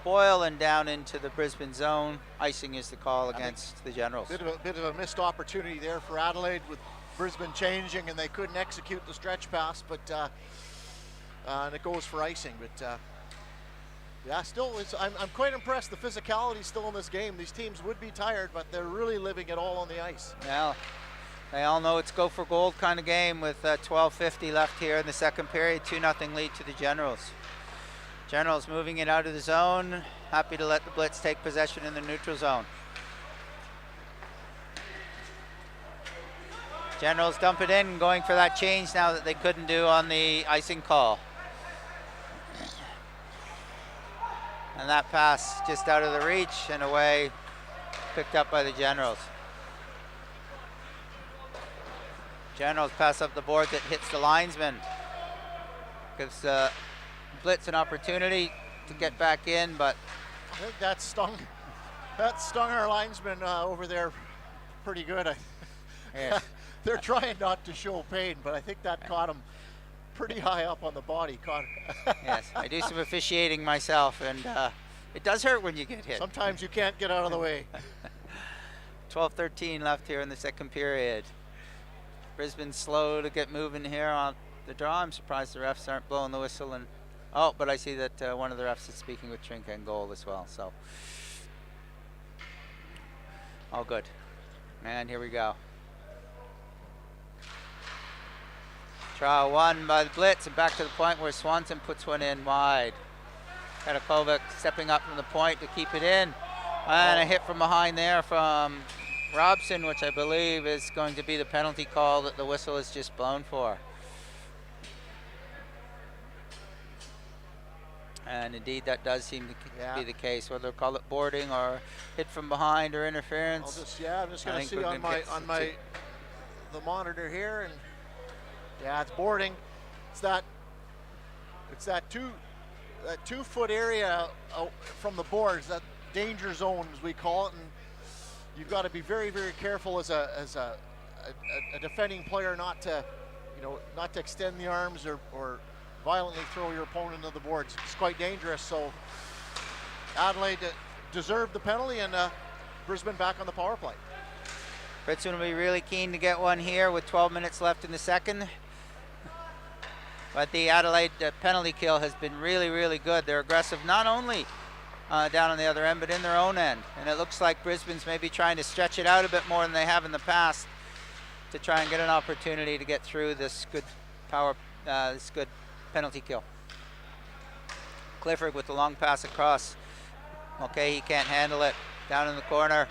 Boyle and down into the Brisbane zone. Icing is the call against the Generals. Bit of a missed opportunity there for Adelaide with Brisbane changing, and they couldn't execute the stretch pass, but and it goes for icing. But yeah, still, I'm quite impressed. The physicality is still in this game. These teams would be tired, but they're really living it all on the ice. Well, they all know it's go for gold kind of game with 12:50 left here in the second period. 2-0 lead to the Generals. Generals moving it out of the zone. Happy to let the Blitz take possession in the neutral zone. Generals dump it in, going for that change now that they couldn't do on the icing call. And that pass just out of the reach and away, picked up by the Generals. Generals pass up the board that hits the linesman. Gives Blitz an opportunity to get back in, but I think that stung our linesman over there pretty good. yes. They're trying not to show pain, but I think that caught him pretty high up on the body. Yes, I do some officiating myself, and it does hurt when you get hit. Sometimes you can't get out of the way. 12:13 left here in the second period. Brisbane slow to get moving here on the draw. I'm surprised the refs aren't blowing the whistle. And oh, but I see that one of the refs is speaking with Trinka and goal as well. So all good. And here we go. Trial one by the Blitz, and back to the point where Swanson puts one in wide. Katakovic stepping up from the point to keep it in. And a hit from behind there from Robson, which I believe is going to be the penalty call that the whistle is just blown for. And indeed, that does seem to be the case, whether they'll call it boarding or hit from behind or interference. I'm just going to see on the monitor here, and yeah, it's boarding. It's that 2 foot area from the boards, that danger zone as we call it, and you've got to be very, very careful as a defending player not to extend the arms or violently throw your opponent into the boards. It's quite dangerous. So Adelaide deserved the penalty, and Brisbane back on the power play. Brisbane will be really keen to get one here with 12 minutes left in the second. But the Adelaide penalty kill has been really, really good. They're aggressive not only down on the other end, but in their own end. And it looks like Brisbane's maybe trying to stretch it out a bit more than they have in the past to try and get an opportunity to get through this good this good penalty kill. Clifford with the long pass across. Okay, he can't handle it. Down in the corner.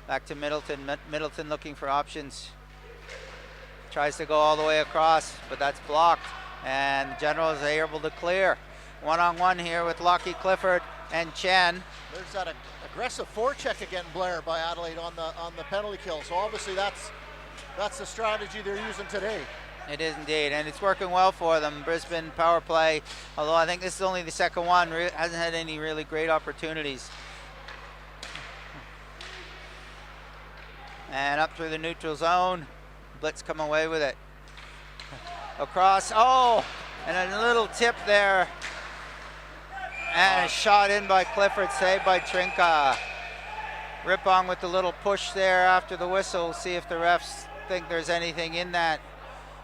Back to Middleton. Middleton looking for options. Tries to go all the way across, but that's blocked. And the Generals are able to clear. One-on-one here with Lockie Clifford and Chen. There's that aggressive forecheck again, Blair, by Adelaide on the penalty kill. So obviously that's the strategy they're using today. It is indeed, and it's working well for them. Brisbane power play, although I think this is only the second one, hasn't had any really great opportunities. And up through the neutral zone, Blitz come away with it. Across, oh, and a little tip there. And a shot in by Clifford, saved by Trinka. Rippon with the little push there after the whistle. See if the refs think there's anything in that.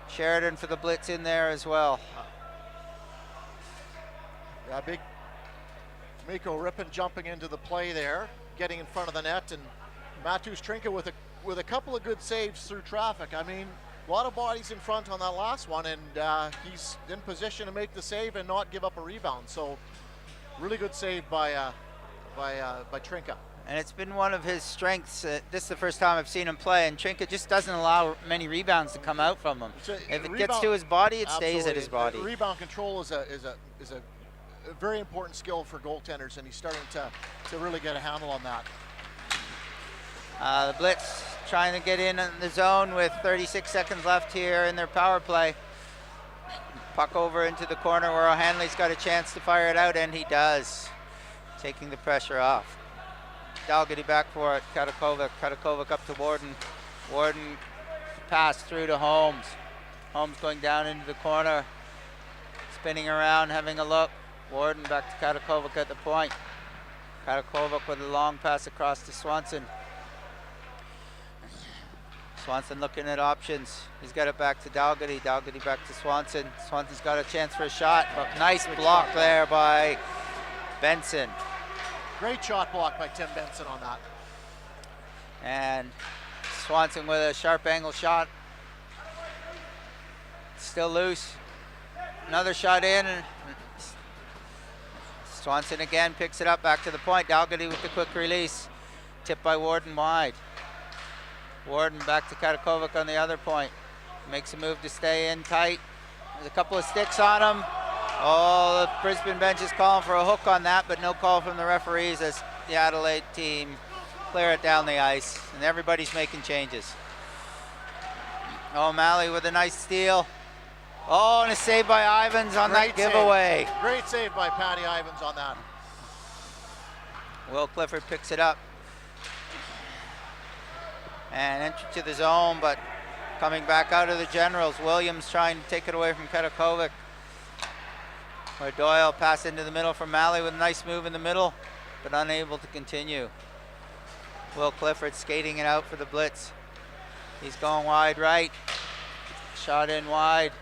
Sheridan for the Blitz in there as well. Yeah, big Mikko Rippon jumping into the play there, getting in front of the net, and Matus Trinka with a couple of good saves through traffic. I mean, a lot of bodies in front on that last one, and he's in position to make the save and not give up a rebound. So really good save by Trinka. And it's been one of his strengths. This is the first time I've seen him play, and Trinka just doesn't allow many rebounds to come out from him. If it gets to his body, it stays at his body. Rebound control is a very important skill for goaltenders, and he's starting to really get a handle on that. The Blitz trying to get in the zone with 36 seconds left here in their power play. Puck over into the corner where O'Hanley's got a chance to fire it out, and he does, taking the pressure off. Dalgety back for it, Katakovic up to Warden. Warden pass through to Holmes. Holmes going down into the corner, spinning around, having a look. Warden back to Katakovic at the point. Katakovic with a long pass across to Swanson. Swanson looking at options. He's got it back to Dalgety. Dalgety back to Swanson. Swanson's got a chance for a shot, but nice block there by Benson. Great shot block by Tim Benson on that. And Swanson with a sharp angle shot. Still loose. Another shot in. And Swanson again picks it up back to the point. Dalgety with the quick release. Tipped by Warden wide. Warden back to Katakovic on the other point. Makes a move to stay in tight. There's a couple of sticks on him. Oh, the Brisbane bench is calling for a hook on that, but no call from the referees as the Adelaide team clear it down the ice, and everybody's making changes. O'Malley with a nice steal. Oh, and a save by Ivans on that giveaway. Great save by Patty Ivans on that. Will Clifford picks it up. And entry to the zone, but coming back out of the Generals. Williams trying to take it away from Katakovic. Where Doyle passed into the middle from Malley with a nice move in the middle, but unable to continue. Will Clifford skating it out for the Blitz. He's going wide right. Shot in wide.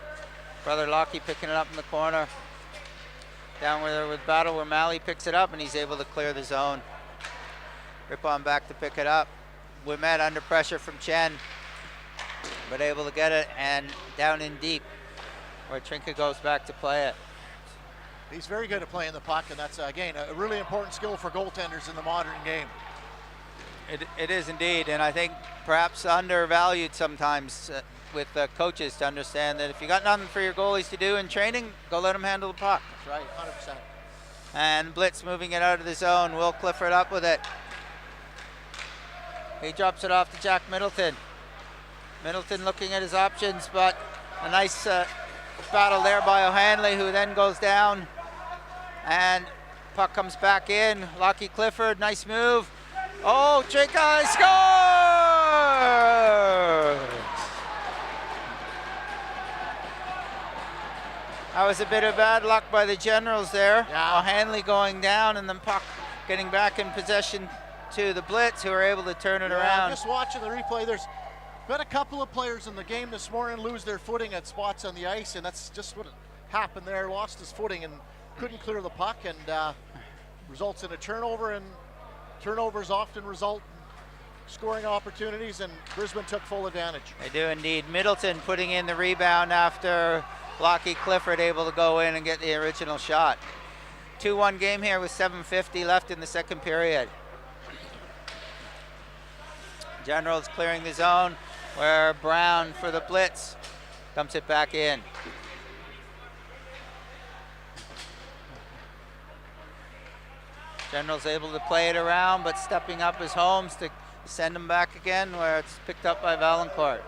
Brother Lockie picking it up in the corner. Down with battle where Malley picks it up, and he's able to clear the zone. Rippon back to pick it up. Ouimet under pressure from Chen, but able to get it, and down in deep where Trinka goes back to play it. He's very good at playing the puck, and that's, again, a really important skill for goaltenders in the modern game. It is indeed, and I think perhaps undervalued sometimes with coaches to understand that if you got nothing for your goalies to do in training, go let them handle the puck. That's right, 100%. And Blitz moving it out of the zone. Will Clifford up with it. He drops it off to Jack Middleton. Middleton looking at his options, but a nice battle there by O'Hanley, who then goes down. And puck comes back in. Lockie Clifford, nice move. Oh, Trinka scores! That was a bit of bad luck by the Generals there. Yeah. O'Hanley going down, and then puck getting back in possession to the Blitz, who are able to turn it around. Just watching the replay, there's been a couple of players in the game this morning lose their footing at spots on the ice, and that's just what happened there. Lost his footing and couldn't clear the puck, and results in a turnover, and turnovers often result in scoring opportunities, and Brisbane took full advantage. They do indeed. Middleton putting in the rebound after Lockie Clifford able to go in and get the original shot. 2-1 game here with 7:50 left in the second period. Generals clearing the zone where Brown for the Blitz dumps it back in. Generals able to play it around, but stepping up is Holmes to send him back again where it's picked up by Valancourt.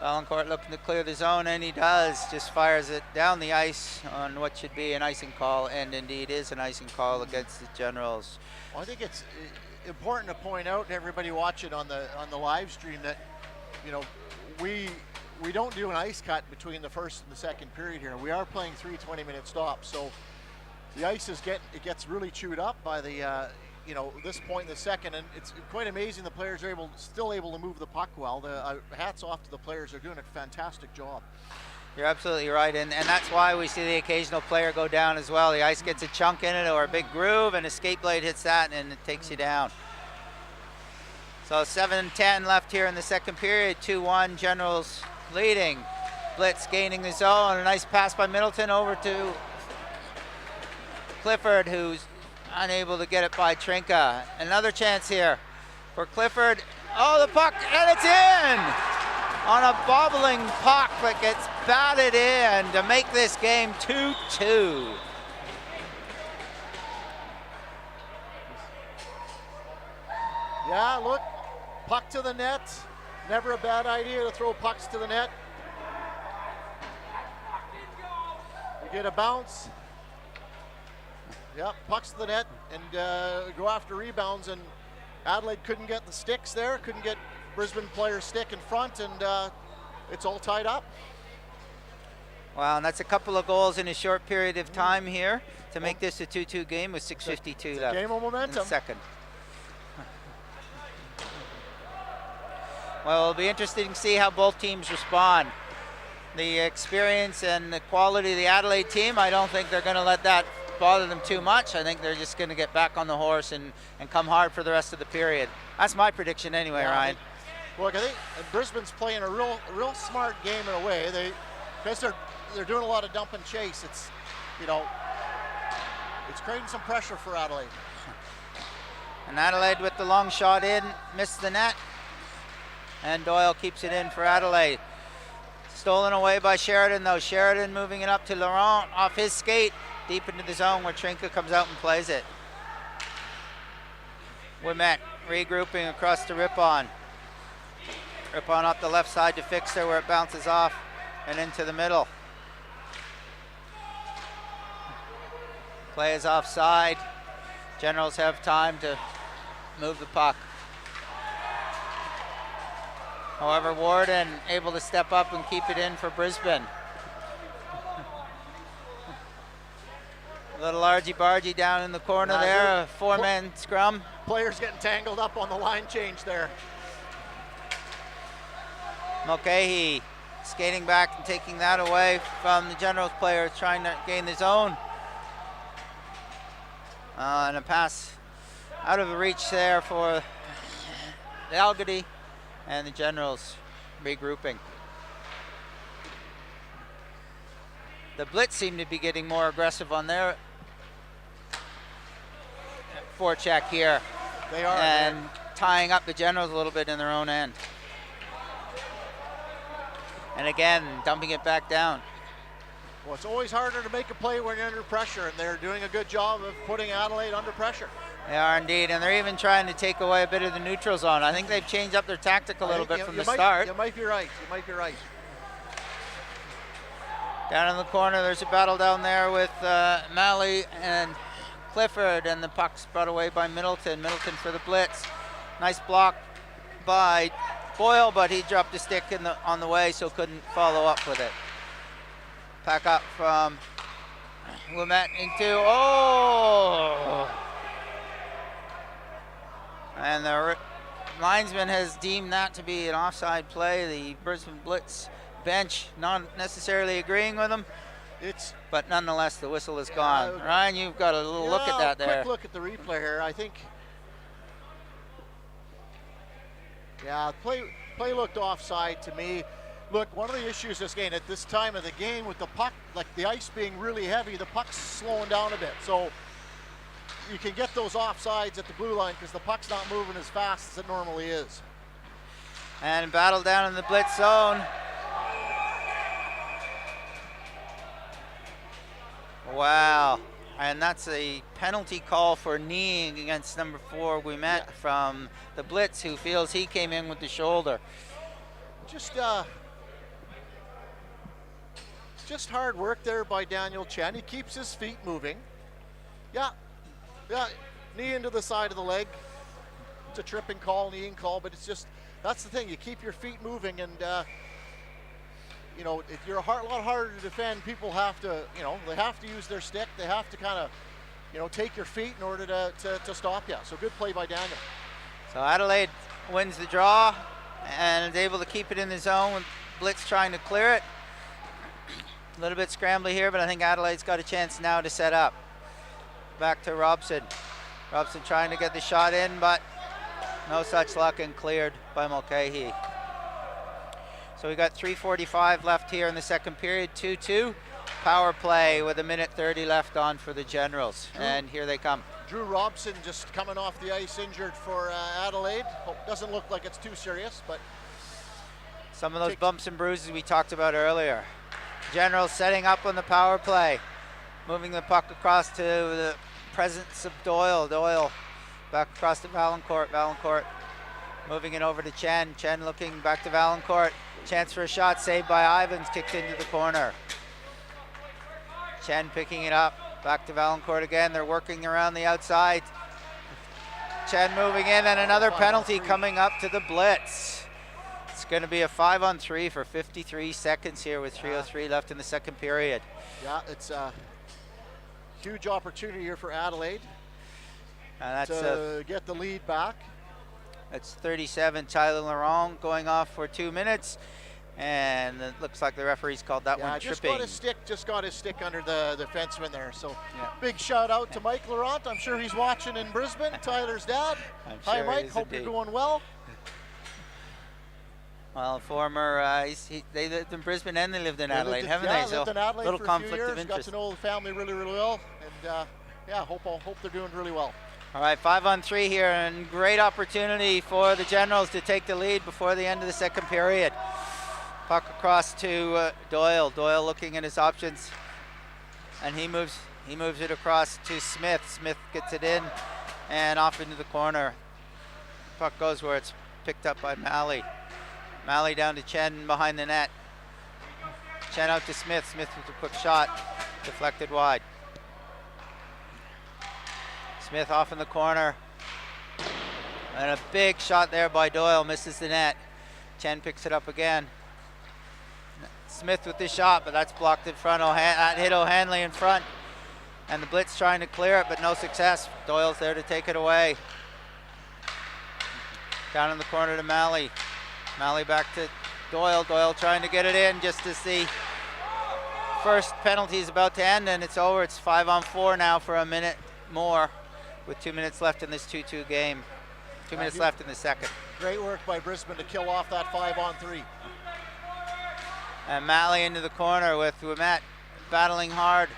Valancourt looking to clear the zone, and he does. Just fires it down the ice on what should be an icing call, and indeed is an icing call against the Generals. Well, I think it's important to point out to everybody watching on the live stream that, you know, we don't do an ice cut between the first and the second period here. We are playing 3 20-minute stops, so the ice gets really chewed up by the this point in the second, and it's quite amazing the players are still able to move the puck well. Hats off to the players; they're doing a fantastic job. You're absolutely right, and that's why we see the occasional player go down as well. The ice gets a chunk in it or a big groove, and a skate blade hits that, and it takes you down. So 7:10 left here in the second period. 2-1, Generals leading. Blitz gaining the zone. A nice pass by Middleton over to Clifford, who's unable to get it by Trinka. Another chance here for Clifford. Oh, the puck, and it's in! On a bobbling puck that gets batted in to make this game 2-2. Yeah, look, puck to the net. Never a bad idea to throw pucks to the net. You get a bounce. Yep, pucks to the net and go after rebounds, and Adelaide couldn't get the sticks there, couldn't get Brisbane players stick in front, and it's all tied up. Wow, and that's a couple of goals in a short period of time here to make this a 2-2 game with 6:52 left. Game of momentum. In the second. Well, it'll be interesting to see how both teams respond. The experience and the quality of the Adelaide team, I don't think they're going to let that bother them too much. I think they're just going to get back on the horse and come hard for the rest of the period. That's my prediction anyway, yeah, Ryan. Look, I think Brisbane's playing a real smart game in a way. Because they're doing a lot of dump and chase. It's, you know, it's creating some pressure for Adelaide. And Adelaide with the long shot in, missed the net. And Doyle keeps it in for Adelaide. Stolen away by Sheridan though. Sheridan moving it up to Laurent off his skate. Deep into the zone where Trinka comes out and plays it. Ouimet regrouping across to Rippon. Rippon up the left side to Fixer where it bounces off and into the middle. Play is offside. Generals have time to move the puck. However, Warden able to step up and keep it in for Brisbane. A little argy-bargy down in the corner there, a four-man scrum. Players getting tangled up on the line change there. Mulcahy skating back and taking that away from the Generals player trying to gain the zone. And a pass out of the reach there for the Algady, and the Generals regrouping. The Blitz seem to be getting more aggressive on their forecheck here. They are. And tying up the Generals a little bit in their own end. And again, dumping it back down. Well, it's always harder to make a play when you're under pressure, and they're doing a good job of putting Adelaide under pressure. They are indeed, and they're even trying to take away a bit of the neutral zone. I think they've changed up their tactic a little bit from the start. You might be right. You might be right. Down in the corner, there's a battle down there with Malley and Clifford, and the puck's brought away by Middleton. Middleton for the Blitz. Nice block by Boyle, but he dropped the stick on the way, so couldn't follow up with it. Pack up from Ouimet into, oh! And the linesman has deemed that to be an offside play. The Brisbane Blitz bench not necessarily agreeing with him. But nonetheless, the whistle is gone. Ryan, you've got a little look at that there. Quick look at the replay here. I think, play looked offside to me. Look, one of the issues this game, at this time of the game with the puck, like the ice being really heavy, the puck's slowing down a bit. So you can get those offsides at the blue line because the puck's not moving as fast as it normally is. And battle down in the Blitz zone. Wow. And that's a penalty call for kneeing against number 4, Ouimet from the Blitz, who feels he came in with the shoulder. Just hard work there by Daniel Chen. He keeps his feet moving. Yeah, knee into the side of the leg. It's a tripping call, kneeing call, but it's just, that's the thing. You keep your feet moving, and you know, if you're a lot harder to defend, people have to, you know, they have to use their stick. They have to kind of, you know, take your feet in order to stop you. So good play by Daniel. So Adelaide wins the draw and is able to keep it in the zone with Blitz trying to clear it. A little bit scrambly here, but I think Adelaide's got a chance now to set up. Back to Robson. Robson trying to get the shot in, but no such luck, and cleared by Mulcahy. So we got 3:45 left here in the second period, 2-2. Power play with 1:30 left on for the Generals, and here they come. Drew Robson just coming off the ice, injured for Adelaide. Doesn't look like it's too serious, but some of those bumps and bruises we talked about earlier. Generals setting up on the power play, moving the puck across to the presence of Doyle. Doyle back across to Valancourt. Valancourt moving it over to Chen. Chen looking back to Valancourt. Chance for a shot, saved by Ivans, kicked into the corner. Chen picking it up, back to Valancourt again. They're working around the outside. Chen moving in, and another penalty coming up to the Blitz. It's going to be a 5-on-3 for 53 seconds here with 3:03 left in the second period. Yeah, it's a huge opportunity here for Adelaide to get the lead back. That's 37, Tyler Laurent going off for 2 minutes. And it looks like the referee's called that one tripping. Just got his stick under the defenseman there. So big shout out to Mike Laurent. I'm sure he's watching in Brisbane, Tyler's dad. Hi Mike, hope you're doing well. Well, former, they lived in Brisbane and they lived in Adelaide, haven't they? Yeah, lived in Adelaide little for conflict a few years, of interest. got to know the family really, really well. And hope they're doing really well. All right, 5-on-3 here, and great opportunity for the Generals to take the lead before the end of the second period. Puck across to Doyle. Doyle looking at his options, and he moves it across to Smith. Smith gets it in and off into the corner. Puck goes where it's picked up by Malley. Malley down to Chen behind the net. Chen out to Smith. Smith with a quick shot, deflected wide. Smith off in the corner, and a big shot there by Doyle, misses the net. Chen picks it up again. Smith with the shot, but that's blocked in front. That hit O'Hanley in front, and the Blitz trying to clear it, but no success. Doyle's there to take it away. Down in the corner to Malley. Malley back to Doyle. Doyle trying to get it in just as the first penalty is about to end, and it's over. It's 5-on-4 now for a minute more, with 2 minutes left in this 2-2 game. 2 minutes left in the second. Great work by Brisbane to kill off that 5-on-3. And Malley into the corner with Ouimet battling hard.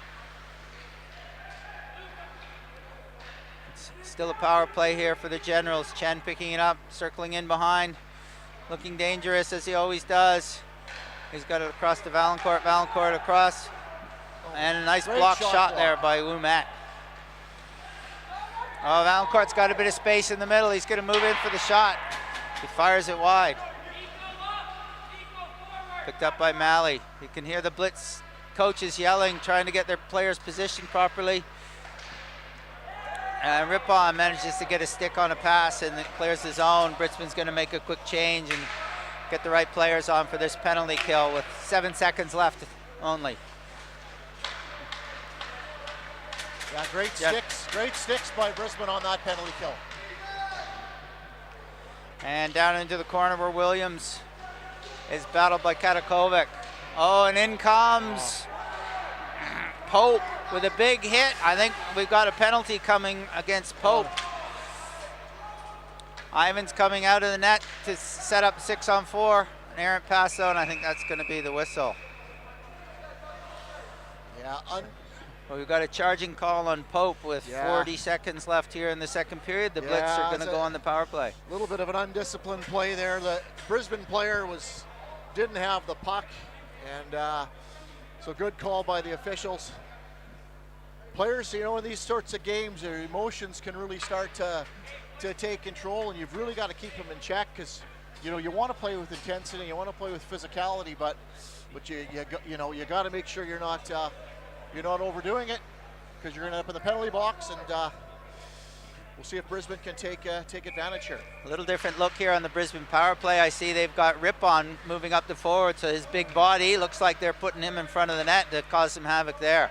It's still a power play here for the Generals. Chen picking it up, circling in behind, looking dangerous as he always does. He's got it across to Valancourt. Valancourt across, and a nice block shot there by Ouimet. Oh, Valancourt's got a bit of space in the middle. He's going to move in for the shot. He fires it wide. Picked up by Malley. You can hear the Blitz coaches yelling, trying to get their players positioned properly. And Rippon manages to get a stick on a pass, and it clears the zone. Brisbane's going to make a quick change and get the right players on for this penalty kill with 7 seconds left only. Yeah, great sticks by Brisbane on that penalty kill. And down into the corner where Williams is battled by Katakovic. Oh, and in comes Pope with a big hit. I think we've got a penalty coming against Pope. Ivan's coming out of the net to set up 6-on-4. An errant pass though, and I think that's going to be the whistle. Yeah. Well, we've got a charging call on Pope with 40 seconds left here in the second period. The Blitz are going to go on the power play. A little bit of an undisciplined play there. The Brisbane player didn't have the puck, and so good call by the officials. Players, you know, in these sorts of games, their emotions can really start to take control, and you've really got to keep them in check, because you know you want to play with intensity, you want to play with physicality, but you know you got to make sure you're not overdoing it, because you're going to end up in the penalty box, and we'll see if Brisbane can take advantage here. A little different look here on the Brisbane power play. I see they've got Rippon moving up the forward, so his big body looks like they're putting him in front of the net to cause some havoc there.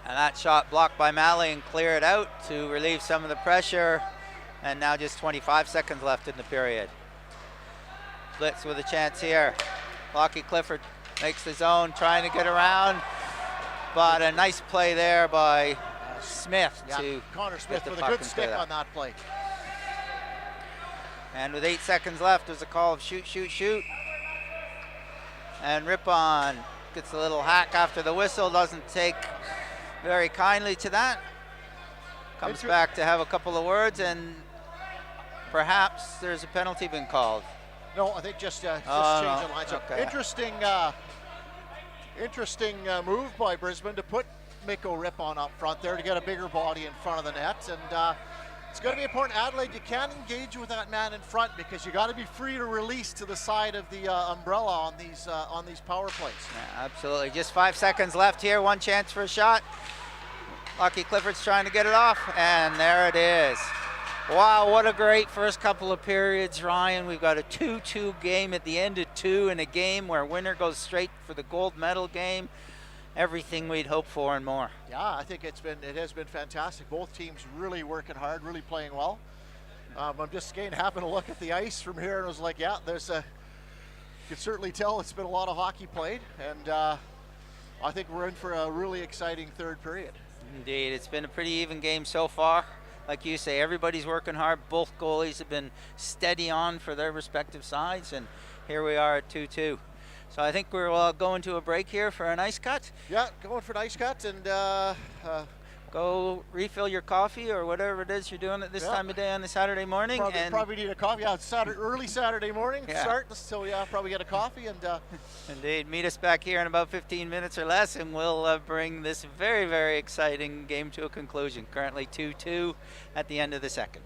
And that shot blocked by Malley and clear it out to relieve some of the pressure. And now just 25 seconds left in the period. Blitz with a chance here. Lockie Clifford makes the zone, trying to get around. But a nice play there by Smith to Connor Smith with a good stick on that play. And with 8 seconds left, there's a call of shoot, shoot, shoot. And Rippon gets a little hack after the whistle, doesn't take very kindly to that. Comes back to have a couple of words, and perhaps there's a penalty been called. No, I think just change the lines. Okay. Interesting move by Brisbane to put Mikko Rippon up front there to get a bigger body in front of the net, and it's going to be important. Adelaide, you can't engage with that man in front, because you got to be free to release to the side of the umbrella on these power plays. Yeah, absolutely. Just 5 seconds left here. One chance for a shot. Lockie Clifford's trying to get it off, and there it is. Wow, what a great first couple of periods, Ryan. We've got a 2-2 game at the end of 2, in a game where winner goes straight for the gold medal game. Everything we'd hope for and more. Yeah, I think it has been fantastic. Both teams really working hard, really playing well. I'm just having a look at the ice from here, and I was like, yeah, you can certainly tell it's been a lot of hockey played, and I think we're in for a really exciting third period. Indeed, it's been a pretty even game so far. Like you say, everybody's working hard. Both goalies have been steady on for their respective sides, and here we are at 2-2. So I think we're going to a break here for an ice cut. Yeah, going for an ice cut, and go refill your coffee or whatever it is you're doing at this time of day on the Saturday morning. Probably need a coffee. Yeah, it's early Saturday morning start, so yeah, probably get a coffee and. Indeed, meet us back here in about 15 minutes or less, and we'll bring this very, very exciting game to a conclusion. Currently 2-2 at the end of the second.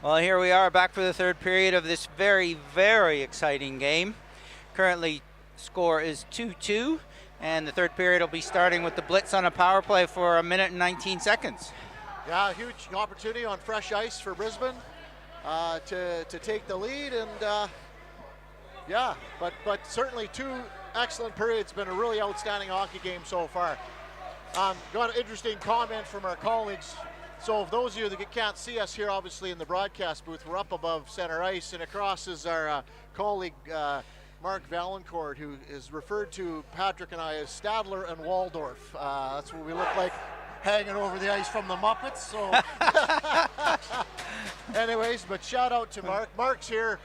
Well, here we are back for the third period of this very, very exciting game. Currently, score is 2-2, and the third period will be starting with the Blitz on a power play for 1 minute and 19 seconds. Yeah, huge opportunity on fresh ice for Brisbane to take the lead, and yeah, but certainly 2 excellent periods. Been a really outstanding hockey game so far. Got an interesting comment from our colleagues. So for those of you that can't see us here, obviously in the broadcast booth, we're up above center ice, and across is our colleague Mark Valancourt, who is referred to Patrick and I as Stadler and Waldorf. That's what we look like hanging over the ice from the Muppets. So anyways, but shout out to Mark. Mark's here.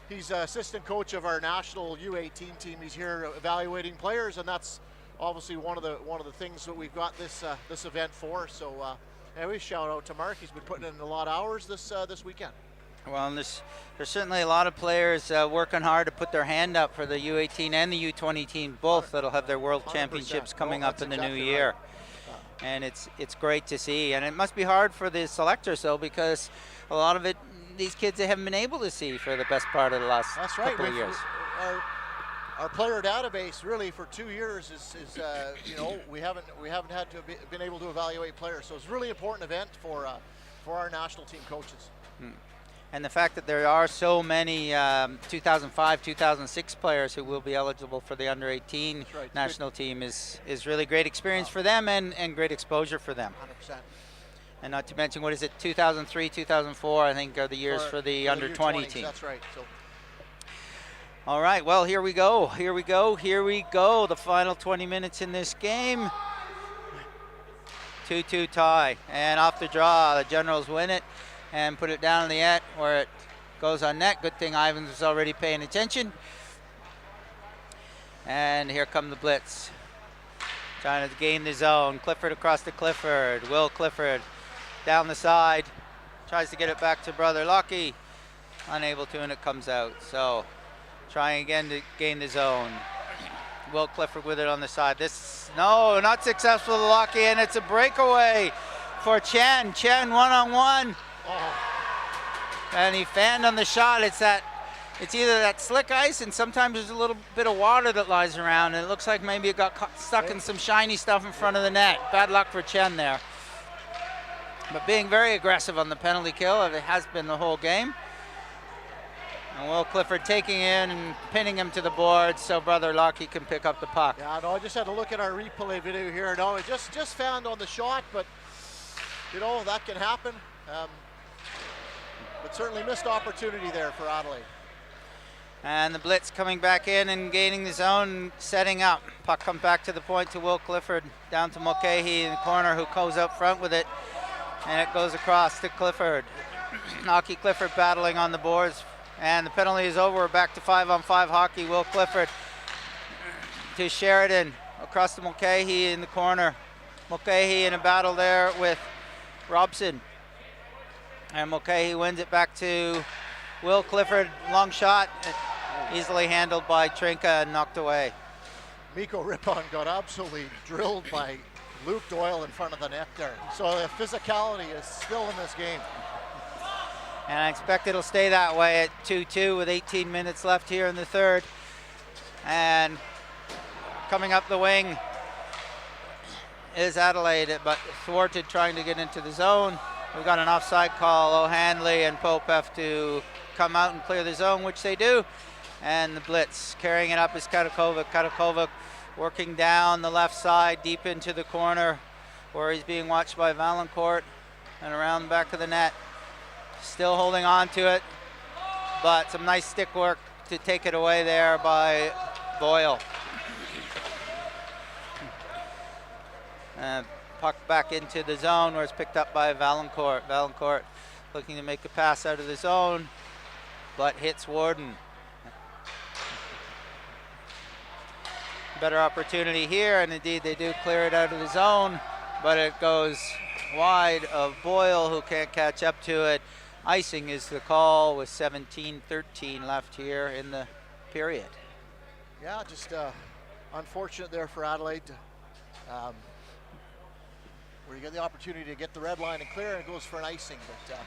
He's assistant coach of our national U18 team. He's here evaluating players, and that's obviously one of the things that we've got this event for. So anyway, shout out to Mark. He's been putting in a lot of hours this weekend. Well, and there's certainly a lot of players working hard to put their hand up for the U18 and the U20 team, both that'll have their World Championships coming up in the new year. Right. And it's great to see, and it must be hard for the selectors though, because a lot of it these kids they haven't been able to see for the best part of the last couple of years. Our player database really for 2 years is you know, we haven't had to been able to evaluate players, so it's a really important event for our national team coaches. And the fact that there are so many 2005, 2006 players who will be eligible for the under 18 national team is really great experience for them and great exposure for them. 100%. And not to mention, what is it, 2003, 2004, I think are the years for the under 20 team. That's right. So. All right, well, here we go. The final 20 minutes in this game. 2-2 tie. And off the draw, the Generals win it and put it down in the net where it goes on net. Good thing Ivans was already paying attention. And here come the Blitz. Trying to gain the zone. Clifford across to Clifford. Will Clifford down the side. Tries to get it back to brother Lockie. Unable to, and it comes out. So trying again to gain the zone. Will Clifford with it on the side. No, not successful to Lockie, and it's a breakaway for Chen. Chen one-on-one. Oh. And he fanned on the shot. It's either that slick ice, and sometimes there's a little bit of water that lies around, and it looks like maybe it got stuck in some shiny stuff in front of the net. Bad luck for Chen there. But being very aggressive on the penalty kill, it has been the whole game. And Will Clifford taking in and pinning him to the board so brother Lockie can pick up the puck. Yeah, no, I just had to look at our replay video here. No, it just fanned on the shot, but you know, that can happen. But certainly missed opportunity there for Adelaide. And the Blitz coming back in and gaining the zone, setting up. Puck comes back to the point to Will Clifford, down to Mulcahy in the corner, who goes up front with it. And it goes across to Clifford. Lockie Clifford battling on the boards. And the penalty is over. We're back to 5-on-5 hockey. Will Clifford to Sheridan, across to Mulcahy in the corner. Mulcahy in a battle there with Robson. And Mulcahy wins it back to Will Clifford. Long shot, easily handled by Trinka and knocked away. Mikko Rippon got absolutely drilled by Luke Doyle in front of the net there. So the physicality is still in this game. And I expect it'll stay that way at 2-2 with 18 minutes left here in the third. And coming up the wing is Adelaide, but thwarted trying to get into the zone. We've got an offside call. O'Hanley and Pope have to come out and clear the zone, which they do. And the Blitz carrying it up is Katakovic. Katakovic working down the left side deep into the corner where he's being watched by Valancourt and around the back of the net. Still holding on to it, but some nice stick work to take it away there by Boyle. Puck back into the zone where it's picked up by Valancourt. Valancourt looking to make a pass out of the zone, but hits Warden. Better opportunity here, and indeed they do clear it out of the zone, but it goes wide of Boyle, who can't catch up to it. Icing is the call with 17-13 left here in the period. Yeah, just unfortunate there for Adelaide. Where you get the opportunity to get the red line and clear, and it goes for an icing. But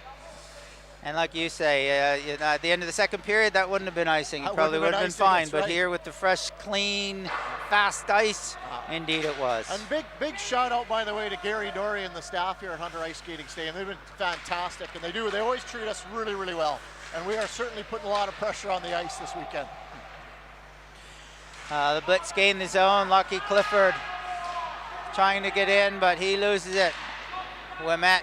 And like you say, you know, at the end of the second period, that wouldn't have been icing. It probably would have been fine. But here with the fresh, clean, fast ice, indeed it was. And big shout out, by the way, to Gary Dory and the staff here at Hunter Ice Skating Stadium. They've been fantastic, and they always treat us really, really well. And we are certainly putting a lot of pressure on the ice this weekend. The Blitz gained the zone. Lucky Clifford trying to get in, but he loses it. Ouimet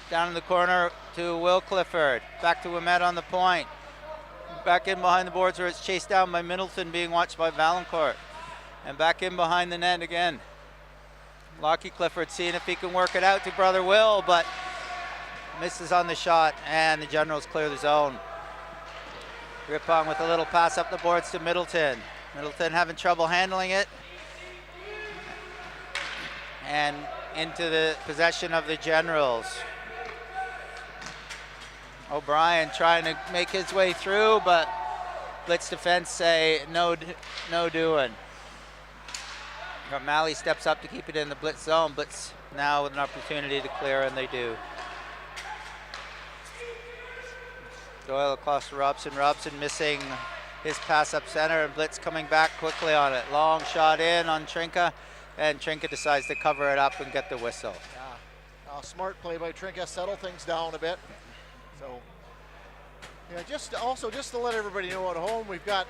down in the corner to Will Clifford. Back to Ouimet on the point. Back in behind the boards where it's chased down by Middleton, being watched by Valancourt. And back in behind the net again. Lucky Clifford seeing if he can work it out to brother Will, but misses on the shot, and the Generals clear the zone. Rippon with a little pass up the boards to Middleton. Middleton having trouble handling it. And into the possession of the Generals. O'Brien trying to make his way through, but Blitz defense say no doing. Malley steps up to keep it in the Blitz zone. Blitz now with an opportunity to clear, and they do. Doyle across to Robson. Robson missing his pass up center, and Blitz coming back quickly on it. Long shot in on Trinka, and Trinka decides to cover it up and get the whistle. Yeah, smart play by Trinka, settle things down a bit. So, yeah, just to let everybody know at home, we've got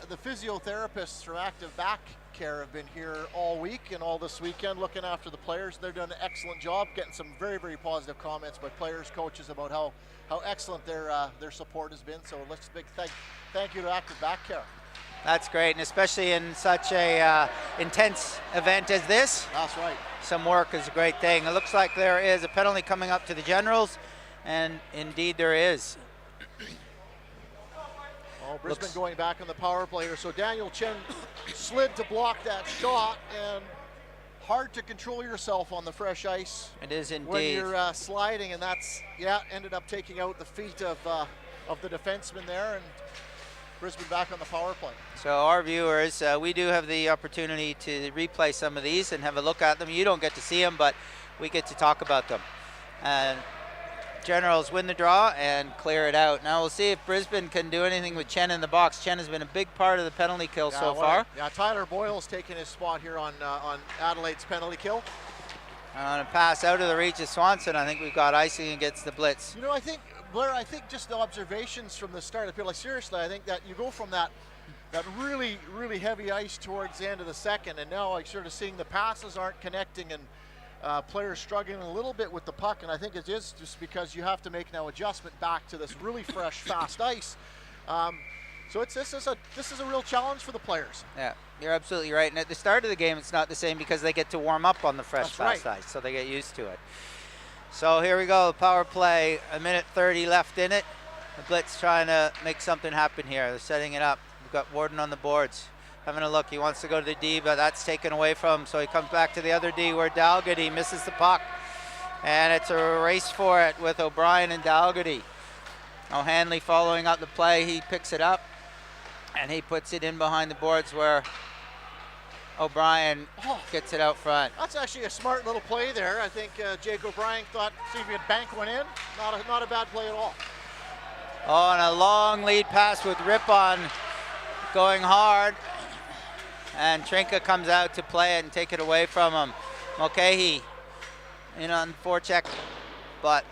the physiotherapists from Active Back Care have been here all week and all this weekend looking after the players. They've done an excellent job, getting some very, very positive comments by players, coaches about how excellent their support has been. So let's big thank you to Active Back Care. That's great, and especially in such a intense event as this. That's right. Some work is a great thing. It looks like there is a penalty coming up to the Generals, and indeed there is. Oh, Brisbane going back on the power play here. So Daniel Chen slid to block that shot, and hard to control yourself on the fresh ice. It is indeed. When you're sliding, and that's, ended up taking out the feet of the defenseman there, and Brisbane back on the power play. So our viewers, we do have the opportunity to replay some of these and have a look at them. You don't get to see them, but we get to talk about them. And Generals win the draw and clear it out. Now we'll see if Brisbane can do anything with Chen in the box. Chen has been a big part of the penalty kill so far. Yeah, Tyler Boyle's taking his spot here on Adelaide's penalty kill. On a pass out of the reach of Swanson, I think we've got icing against the Blitz. You know, I think, Blair, just the observations from the start, I feel like seriously, I think that you go from that really, really heavy ice towards the end of the second, and now like sort of seeing the passes aren't connecting, and players struggling a little bit with the puck, and I think it is just because you have to make now adjustment back to this really fresh, fast ice. So this is a real challenge for the players. Yeah, you're absolutely right. And at the start of the game, it's not the same because they get to warm up on the fresh, fast ice, so they get used to it. So here we go, power play, 1:30 left in it. The Blitz trying to make something happen here. They're setting it up. We've got Warden on the boards. Having a look, he wants to go to the D, but that's taken away from him, so he comes back to the other D where Dalgety misses the puck. And it's a race for it with O'Brien and Dalgety. O'Hanley following up the play, he picks it up, and he puts it in behind the boards where O'Brien gets it out front. That's actually a smart little play there. I think Jake O'Brien thought, see if he could bank one in. Not a bad play at all. Oh, and a long lead pass with Rippon going hard. And Trinka comes out to play it and take it away from him. Mulcahy in on forecheck, but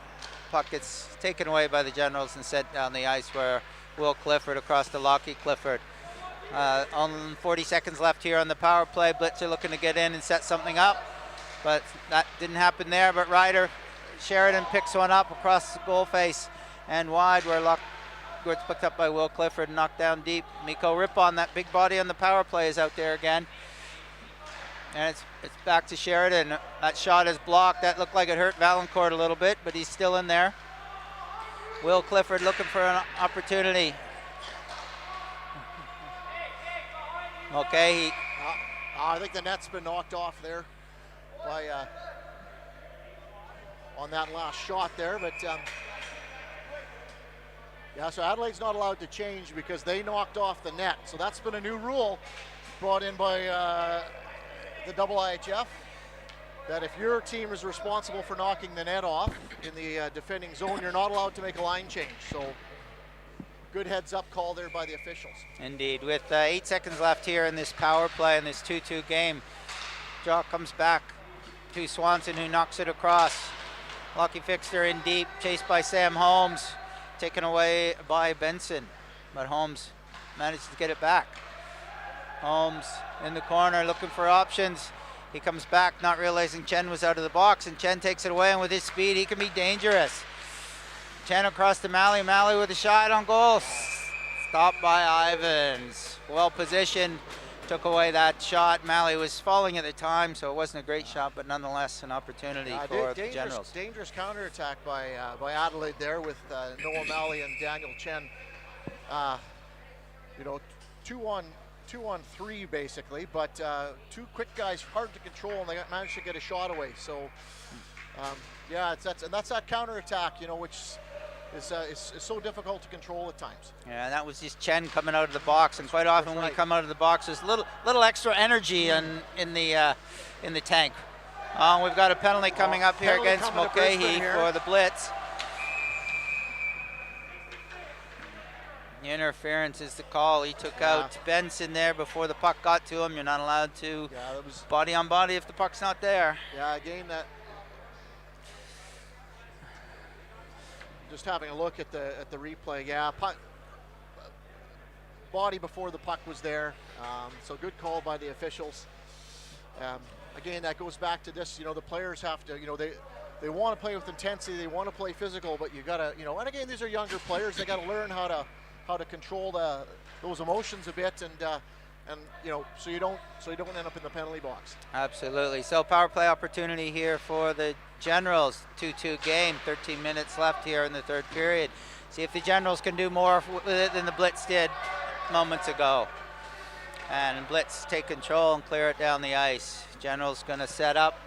puck gets taken away by the Generals and set down the ice where Will Clifford across to Lockie Clifford. Only 40 seconds left here on the power play. Blitz are looking to get in and set something up, but that didn't happen there. But Sheridan picks one up across the goal face and wide where it's picked up by Will Clifford and knocked down deep. Mikko Rippon, that big body on the power play, is out there again. And it's back to Sheridan. That shot is blocked. That looked like it hurt Valancourt a little bit, but he's still in there. Will Clifford looking for an opportunity. Okay. I think the net's been knocked off there by on that last shot there, but yeah, so Adelaide's not allowed to change because they knocked off the net. So that's been a new rule brought in by the AJIHL. that if your team is responsible for knocking the net off in the defending zone, you're not allowed to make a line change. So good heads up call there by the officials. Indeed. With 8 seconds left here in this power play in this 2-2 game, Jock comes back to Swanson, who knocks it across. Lucky fixture in deep, chased by Sam Holmes, taken away by Benson, but Holmes manages to get it back. Holmes in the corner looking for options. He comes back not realizing Chen was out of the box, and Chen takes it away, and with his speed he can be dangerous. Chen across to Malley. Malley with a shot on goal. Stopped by Ivans. Well positioned. Took away that shot. Malley was falling at the time, so it wasn't a great shot, but nonetheless an opportunity for the Generals. Dangerous counterattack by Adelaide there with Noah Malley and Daniel Chen. You know, two on three basically, but two quick guys, hard to control, and they managed to get a shot away. So yeah, that's that counterattack, you know, which is so difficult to control at times. Yeah, that was just Chen coming out of the box, and quite often when we come out of the box, there's little extra energy in the tank. We've got a penalty coming up here against Mulcahy for the Blitz. Interference is the call. He took out Benson there before the puck got to him. You're not allowed to body on body if the puck's not there. Yeah, again, that. Just having a look at the replay. Yeah, body before the puck was there. So good call by the officials. Again, that goes back to this. You know, the players have to. You know, they want to play with intensity. They want to play physical, but you gotta. You know, and again, these are younger players. They got to learn how to control those emotions a bit, and you know, so you don't end up in the penalty box. Absolutely. So power play opportunity here for the Generals. 2-2 game. 13 minutes left here in the third period. See if the Generals can do more with it than the Blitz did moments ago. And Blitz take control and clear it down the ice. Generals going to set up.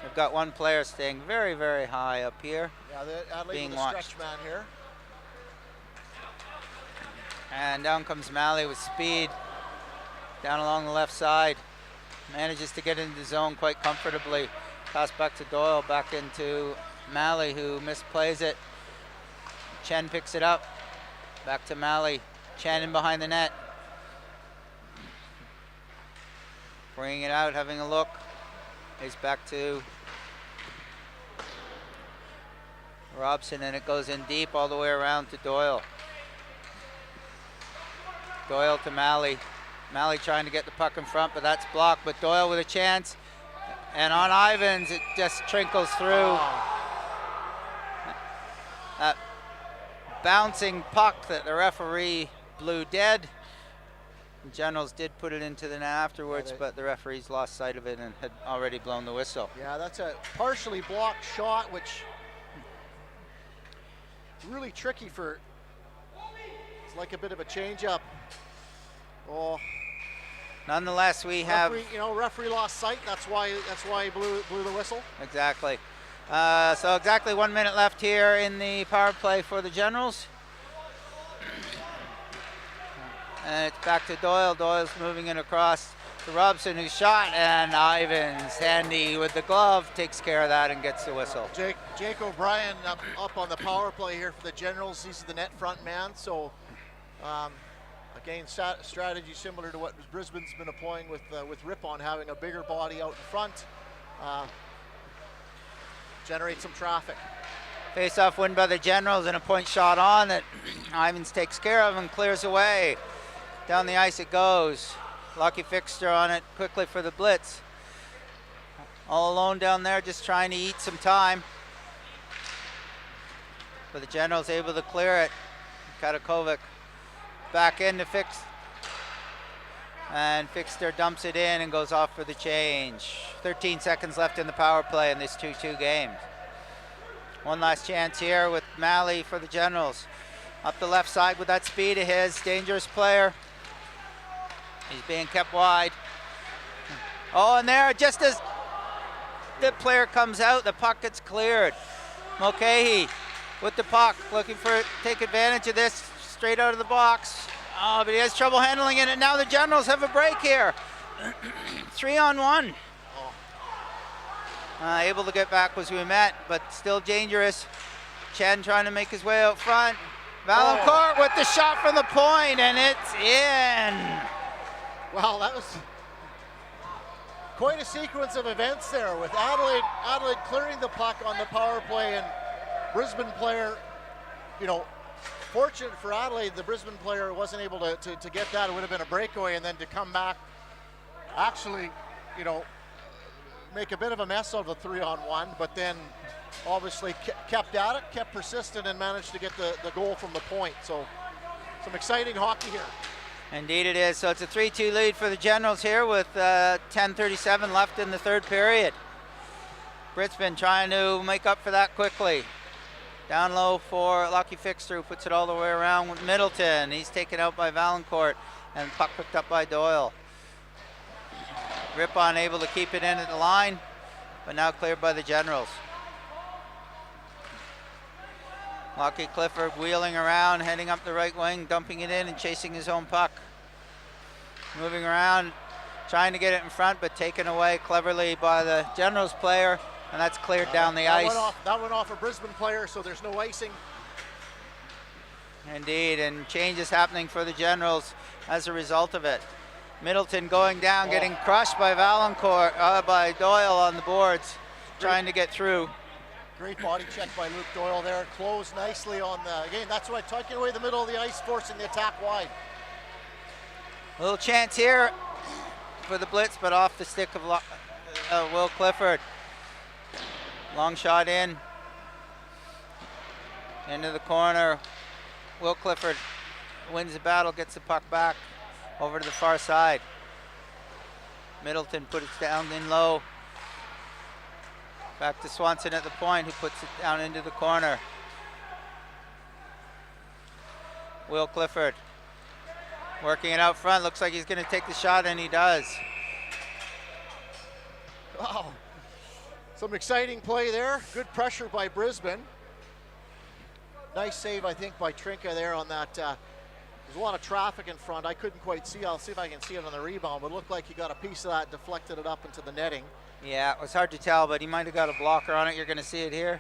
They've got one player staying very, very high up here. Yeah, Adelaide being with a watched. stretch man here. And down comes Malley with speed. Down along the left side. Manages to get into the zone quite comfortably. Pass back to Doyle, back into Malley, who misplays it. Chen picks it up. Back to Malley. Chen in behind the net. Bringing it out, having a look. He's back to Robson, and it goes in deep all the way around to Doyle. Doyle to Malley. Malley trying to get the puck in front, but that's blocked. But Doyle with a chance. And on Ivans, it just trickles through. That bouncing puck that the referee blew dead. The Generals did put it into the net afterwards, but the referees lost sight of it and had already blown the whistle. Yeah, that's a partially blocked shot, which is really tricky for. It's like a bit of a change-up. Oh. Nonetheless, we have. Referee lost sight. That's why he blew the whistle. Exactly. So exactly 1 minute left here in the power play for the Generals. And it's back to Doyle. Doyle's moving it across to Robson, who shot, and Ivans, handy with the glove, takes care of that and gets the whistle. Jake O'Brien up on the power play here for the Generals. He's the net front man. So. Again, strategy similar to what Brisbane's been employing with Ripon, having a bigger body out in front, generate some traffic. Face-off win by the Generals, and a point shot on that Ivans takes care of and clears away. Down the ice it goes. Lucky fixture on it quickly for the Blitz. All alone down there, just trying to eat some time. But the Generals able to clear it. Katakovic back in to Fix, and Fixter dumps it in and goes off for the change. 13 seconds left in the power play in this 2-2 game. One last chance here with Malley for the Generals. Up the left side with that speed of his, dangerous player. He's being kept wide. Oh, and there, just as the player comes out, the puck gets cleared. Mulcahy with the puck, looking for take advantage of this. Straight out of the box. Oh, but he has trouble handling it, and now the Generals have a break here. 3-on-1. Able to get back as we met, but still dangerous. Chen trying to make his way out front. Valancourt with the shot from the point, and it's in. Well, that was quite a sequence of events there with Adelaide clearing the puck on the power play, and Brisbane player, you know, fortunate for Adelaide, the Brisbane player wasn't able to get that. It would have been a breakaway, and then to come back, actually, you know, make a bit of a mess of the 3-on-1, but then obviously kept at it, kept persistent, and managed to get the goal from the point. So some exciting hockey here. Indeed it is. So it's a 3-2 lead for the Generals here with 10:37 left in the third period. Brisbane trying to make up for that quickly. Down low for Lucky Fixter, who puts it all the way around with Middleton. He's taken out by Valancourt, and puck picked up by Doyle. Rippon able to keep it in at the line, but now cleared by the Generals. Lucky Clifford wheeling around, heading up the right wing, dumping it in and chasing his own puck. Moving around, trying to get it in front, but taken away cleverly by the Generals player, and that's cleared down the ice. That went off a Brisbane player, so there's no icing. Indeed, and changes happening for the Generals as a result of it. Middleton going down, getting crushed by Valancourt, by Doyle on the boards, trying to get through. Great body check by Luke Doyle there. Closed nicely on the, again, that's what, taking away the middle of the ice, forcing the attack wide. A little chance here for the Blitz, but off the stick of Will Clifford. Long shot in. Into the corner. Will Clifford wins the battle, gets the puck back over to the far side. Middleton puts it down in low. Back to Swanson at the point, who puts it down into the corner. Will Clifford working it out front. Looks like he's going to take the shot, and he does. Wow. Some exciting play there. Good pressure by Brisbane. Nice save, I think, by Trinka there on that. There's a lot of traffic in front. I couldn't quite see. I'll see if I can see it on the rebound, but it looked like he got a piece of that, deflected it up into the netting. Yeah, it was hard to tell, but he might have got a blocker on it. You're going to see it here.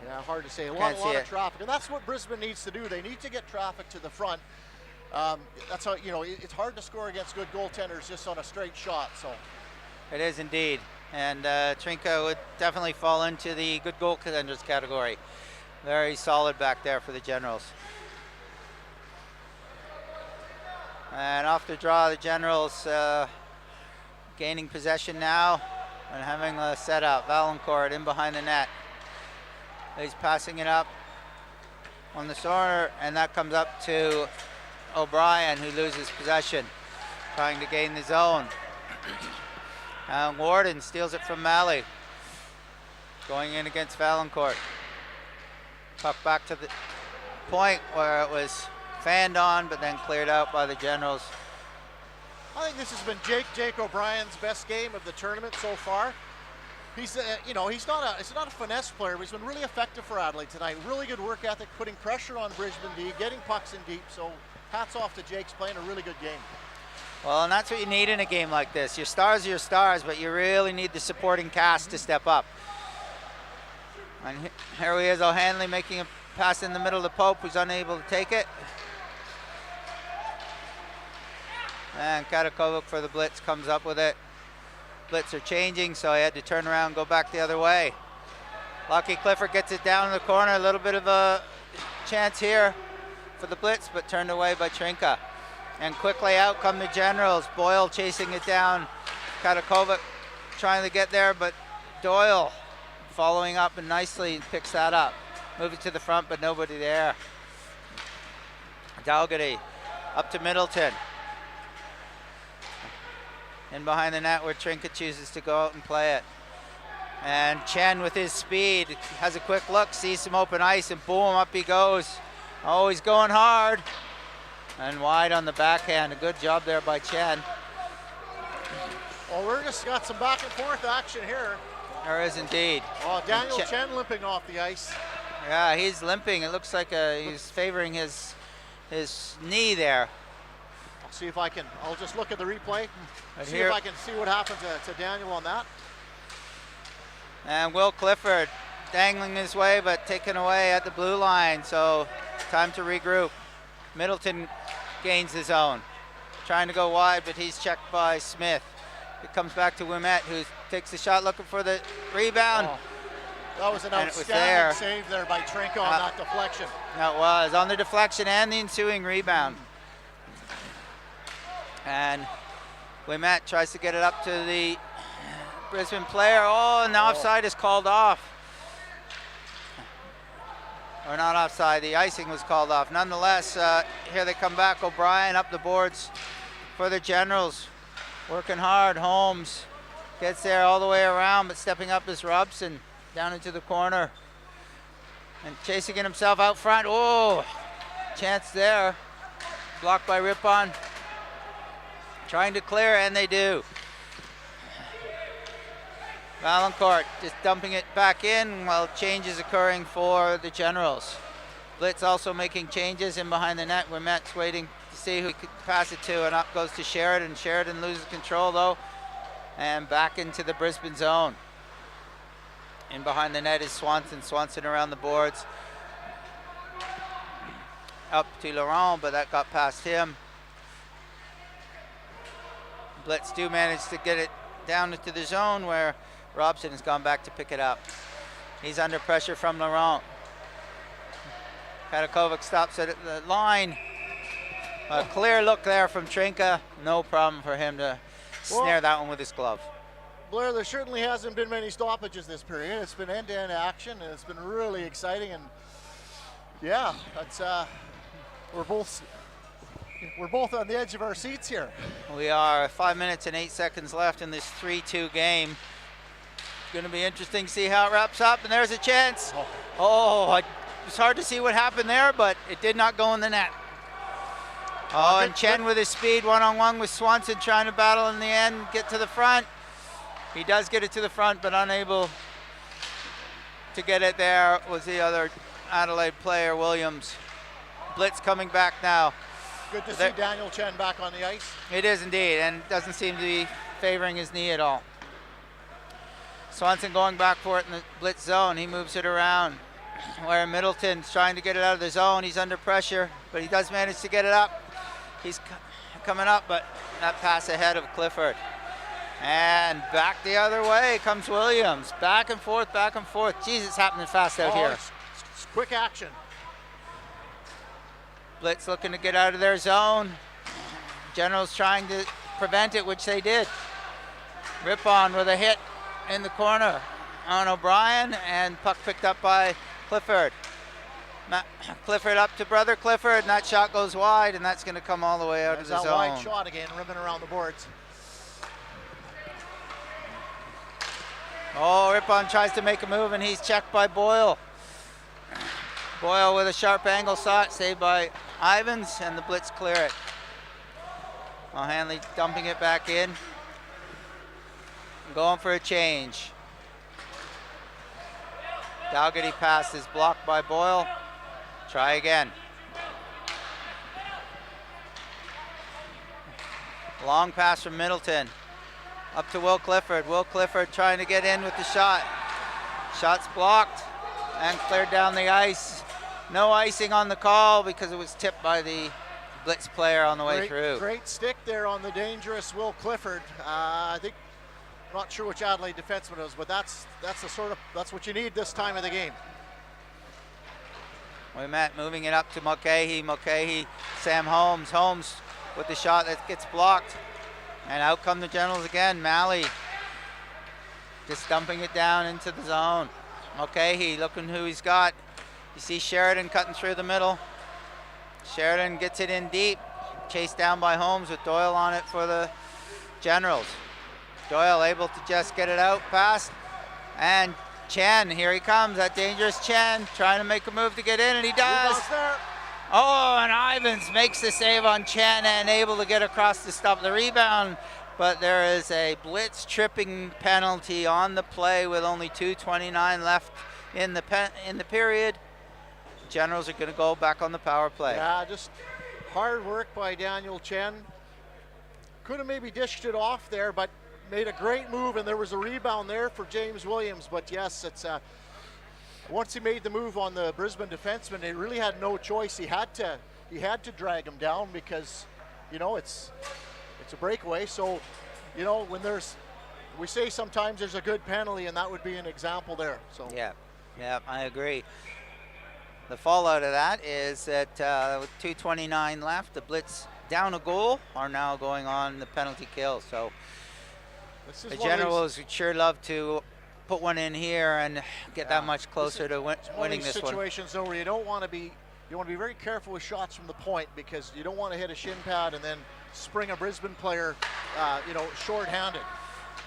Yeah, hard to say. A lot of traffic, and that's what Brisbane needs to do. They need to get traffic to the front. That's how, you know, it's hard to score against good goaltenders just on a straight shot. So it is indeed, and Trinka would definitely fall into the good goaltenders category. Very solid back there for the Generals. And off the draw, the Generals gaining possession now and having a setup. Valancourt in behind the net. He's passing it up on the corner, and that comes up to O'Brien, who loses possession, trying to gain the zone. Warden steals it from Malley, going in against Valancourt. Puck back to the point where it was fanned on, but then cleared out by the Generals. I think this has been Jake O'Brien's best game of the tournament so far. He's, you know, he's not a finesse player, but he's been really effective for Adelaide tonight. Really good work ethic, putting pressure on Brisbane D, getting pucks in deep. So hats off to Jake's playing a really good game. Well, and that's what you need in a game like this. Your stars are your stars, but you really need the supporting cast to step up. And here he is, O'Hanley making a pass in the middle to Pope, who's unable to take it. And Katakovic for the Blitz comes up with it. Blitz are changing, so he had to turn around and go back the other way. Lucky Clifford gets it down in the corner. A little bit of a chance here for the Blitz, but turned away by Trinka. And quickly out come the Generals. Boyle chasing it down. Katakovic trying to get there, but Doyle following up and nicely picks that up. Moving to the front, but nobody there. Dalgety up to Middleton. In behind the net where Trinka chooses to go out and play it. And Chen with his speed has a quick look, sees some open ice, and boom, up he goes. Oh, he's going hard. And wide on the backhand. A good job there by Chen. Well, we're just got some back and forth action here. There is indeed. Oh, Daniel Chen limping off the ice. Yeah, he's limping. It looks like he's favoring his knee there. I'll see if I can, I'll just look at the replay, But see if I can see what happened to Daniel on that. And Will Clifford dangling his way, but taken away at the blue line. So time to regroup. Middleton gains his own. Trying to go wide, but he's checked by Smith. It comes back to Ouimet, who takes the shot looking for the rebound. Oh, that was an outstanding save there by Trinka on that deflection. That was on the deflection and the ensuing rebound. And Ouimet tries to get it up to the Brisbane player. Oh, and the offside is called off. Or not offside, the icing was called off. Nonetheless, here they come back. O'Brien up the boards for the Generals. Working hard. Holmes gets there all the way around, but stepping up is Robson down into the corner. And chasing it himself out front. Oh, chance there. Blocked by Rippon. Trying to clear, and they do. Valancourt just dumping it back in while changes occurring for the Generals. Blitz also making changes in behind the net. Ouimet's waiting to see who he could pass it to, and up goes to Sheridan. Sheridan loses control though, and back into the Brisbane zone. In behind the net is Swanson. Swanson around the boards. Up to Laurent, but that got past him. Blitz do manage to get it down into the zone where Robson has gone back to pick it up. He's under pressure from Laurent. Katakovic stops it at the line. A clear look there from Trinka. No problem for him to snare that one with his glove. Blair, there certainly hasn't been many stoppages this period. It's been end-to-end action, and it's been really exciting. And yeah, that's we're both on the edge of our seats here. We are. 5 minutes and 8 seconds left in this 3-2 game. It's going to be interesting to see how it wraps up, and there's a chance. It's hard to see what happened there, but it did not go in the net. Oh, and Chen with his speed, one-on-one with Swanson, trying to battle in the end, get to the front. He does get it to the front, but unable to get it there was the other Adelaide player, Williams. Blitz coming back now. Good to see Daniel Chen back on the ice. It is indeed, and doesn't seem to be favoring his knee at all. Swanson going back for it in the Blitz zone. He moves it around where Middleton's trying to get it out of the zone. He's under pressure, but he does manage to get it up. He's coming up, but that pass ahead of Clifford. And back the other way comes Williams. Back and forth, back and forth. Jeez, it's happening fast out here. It's quick action. Blitz looking to get out of their zone. Generals trying to prevent it, which they did. Rippon with a hit in the corner on O'Brien, and puck picked up by Clifford. Clifford up to brother Clifford, and that shot goes wide, and that's going to come all the way out of the zone. That wide shot again, ribbon around the boards. Oh, Rippon tries to make a move, and he's checked by Boyle. Boyle with a sharp angle shot, saved by Ivans, and the Blitz clear it. Hanley dumping it back in. Going for a change. Dougherty pass is blocked by Boyle. Try again. Long pass from Middleton. Up to Will Clifford. Will Clifford trying to get in with the shot. Shot's blocked and cleared down the ice. No icing on the call because it was tipped by the Blitz player on the way through. Great stick there on the dangerous Will Clifford. I think, I'm not sure which Adelaide defenseman it was, but that's what you need this time of the game. Ouimet moving it up to Mulcahy. Mulcahy, Sam Holmes. Holmes with the shot that gets blocked. And out come the Generals again. Malley just dumping it down into the zone. Mulcahy looking who he's got. You see Sheridan cutting through the middle. Sheridan gets it in deep. Chased down by Holmes with Doyle on it for the Generals. Doyle able to just get it out past. And Chen, here he comes, that dangerous Chen, trying to make a move to get in, and he does. Oh, and Ivans makes the save on Chen and able to get across to stop the rebound. But there is a Blitz tripping penalty on the play with only 2:29 left in the period. Generals are going to go back on the power play. Yeah, just hard work by Daniel Chen. Could have maybe dished it off there, but made a great move, and there was a rebound there for James Williams. But yes, it's once he made the move on the Brisbane defenseman, he really had no choice. He had to drag him down because, you know, it's a breakaway. So, you know, when we say sometimes there's a good penalty, and that would be an example there. So yeah, I agree. The fallout of that is that with 2:29 left, the Blitz down a goal are now going on the penalty kill. So the Generals would sure love to put one in here and get that much closer to winning this one. Situations though where you want to be very careful with shots from the point, because you don't want to hit a shin pad and then spring a Brisbane player, you know, short-handed.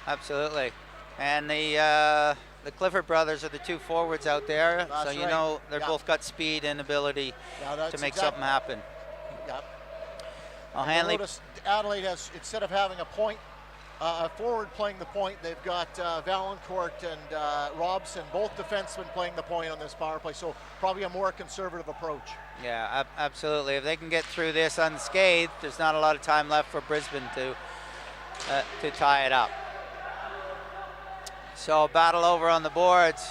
Absolutely. And the Clifford brothers are the two forwards out there. That's so you know they're both got speed and ability to make something happen. Yep. Hanley. Notice Adelaide has, instead of having a forward playing the point, they've got Valancourt and Robson, both defensemen playing the point on this power play. So probably a more conservative approach. Yeah, absolutely. If they can get through this unscathed, there's not a lot of time left for Brisbane to tie it up. So battle over on the boards,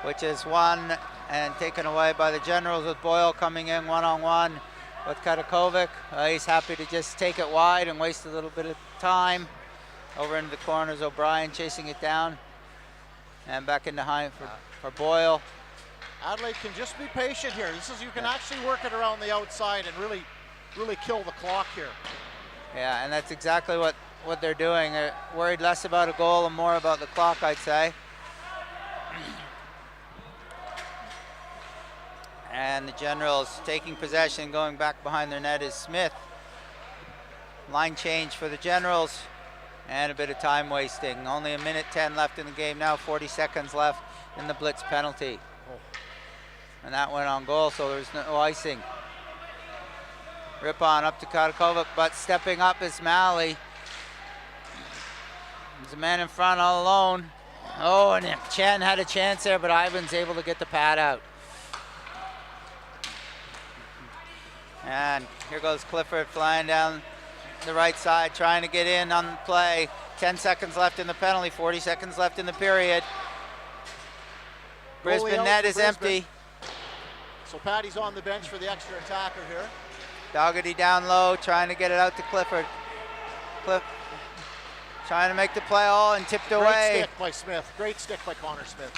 which is won and taken away by the Generals, with Boyle coming in one-on-one with Katakovic. He's happy to just take it wide and waste a little bit of time. Over into the corners, O'Brien chasing it down. And back in behind for Boyle. Adelaide can just be patient here. You can actually work it around the outside and really kill the clock here. Yeah, and that's exactly what they're doing. They're worried less about a goal and more about the clock, I'd say. And the Generals taking possession, going back behind their net is Smith. Line change for the Generals, and a bit of time wasting. Only 1:10 left in the game now, 40 seconds left in the Blitz penalty. And that went on goal, so there's no icing. Ripon up to Katakovic, but stepping up is Malley. There's a man in front all alone. Oh, and Chen had a chance there, but Ivan's able to get the pad out. And here goes Clifford flying down the right side, trying to get in on the play. 10 seconds left in the penalty, 40 seconds left in the period. Brisbane net is empty. So Patty's on the bench for the extra attacker here. Dougherty down low, trying to get it out to Clifford. Trying to make the play all and tipped away. Great stick by Smith. Great stick by Connor Smith.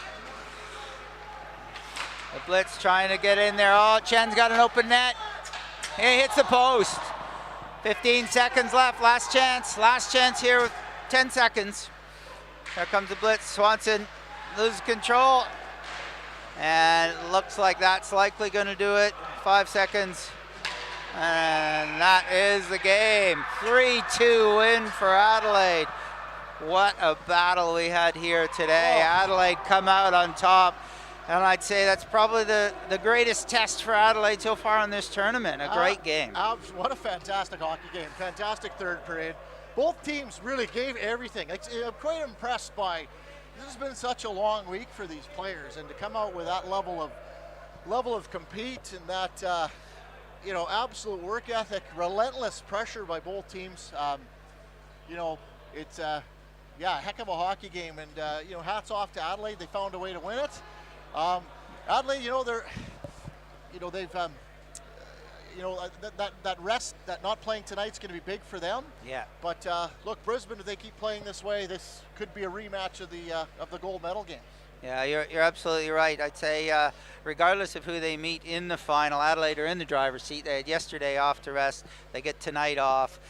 The Blitz trying to get in there. Oh, Chen's got an open net. He hits the post. 15 seconds left. Last chance here with 10 seconds. Here comes the Blitz. Swanson loses control. And looks like that's likely going to do it. 5 seconds. And that is the game. 3-2 win for Adelaide. What a battle we had here today. Adelaide come out on top. And I'd say that's probably the greatest test for Adelaide so far in this tournament. A great game. What a fantastic hockey game. Fantastic third period. Both teams really gave everything. I'm quite impressed by, this has been such a long week for these players, and to come out with that level of compete and that you know, absolute work ethic, relentless pressure by both teams. You know, it's yeah, a heck of a hockey game, and you know, hats off to Adelaide. They found a way to win it. Adelaide, you know, they've you know, that rest, that not playing tonight's going to be big for them. Yeah. But look, Brisbane, if they keep playing this way, this could be a rematch of the gold medal game. Yeah, you're absolutely right. I'd say regardless of who they meet in the final, Adelaide are in the driver's seat. They had yesterday off to rest. They get tonight off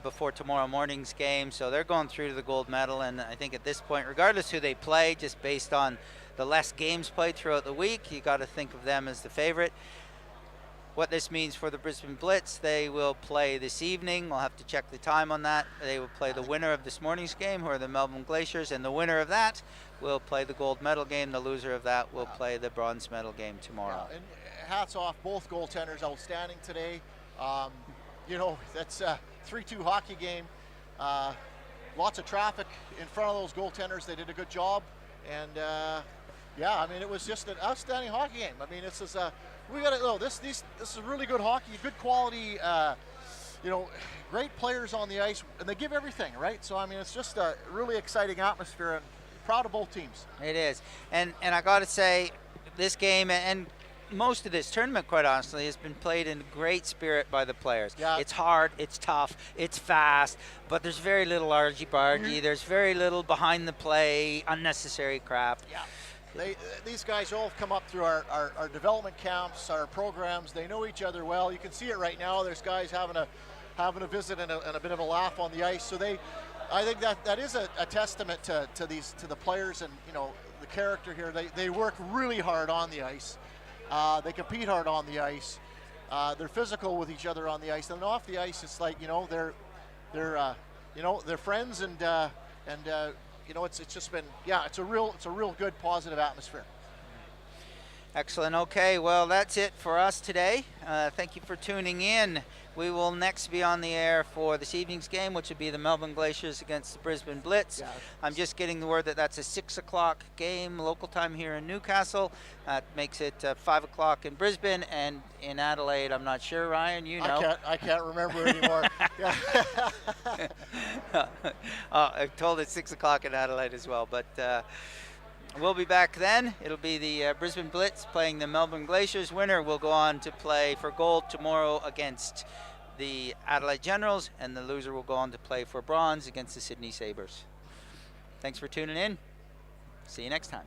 before tomorrow morning's game, so they're going through to the gold medal. And I think at this point, regardless who they play, just based on the less games played throughout the week, you got to think of them as the favorite. What this means for the Brisbane Blitz, they will play this evening. We'll have to check the time on that. They will play the winner of this morning's game, who are the Melbourne Glaciers, and the winner of that will play the gold medal game. The loser of that will play the bronze medal game tomorrow. Yeah, and hats off, both goaltenders outstanding today. You know, that's a 3-2 hockey game. Lots of traffic in front of those goaltenders. They did a good job, and yeah, I mean, it was just an outstanding hockey game. I mean, this is we got to know this is really good hockey, good quality, you know, great players on the ice, and they give everything, right? So I mean, it's just a really exciting atmosphere, and proud of both teams. It is, and I got to say, this game and most of this tournament, quite honestly, has been played in great spirit by the players. Yeah. It's hard, it's tough, it's fast, but there's very little argy-bargy. There's very little behind the play, unnecessary crap. Yeah. These guys all come up through our development camps, our programs. They know each other well. You can see it right now. There's guys having a visit and a bit of a laugh on the ice. So I think that is a testament to the players and, you know, the character here. They work really hard on the ice. They compete hard on the ice. They're physical with each other on the ice, and off the ice, it's like, you know, they're friends, and you know, it's just been, yeah, it's a real good positive atmosphere. Excellent. Okay, well, that's it for us today. Thank you for tuning in. We will next be on the air for this evening's game, which will be the Melbourne Glaciers against the Brisbane Blitz. Yeah. I'm just getting the word that that's a 6 o'clock game, local time here in Newcastle. That makes it 5 o'clock in Brisbane, and in Adelaide, I'm not sure, Ryan, you know. I can't remember anymore. I'm told it's 6 o'clock in Adelaide as well, but we'll be back then. It'll be the Brisbane Blitz playing the Melbourne Glaciers. Winner will go on to play for gold tomorrow against the Adelaide Generals, and the loser will go on to play for bronze against the Sydney Sabres. Thanks for tuning in. See you next time.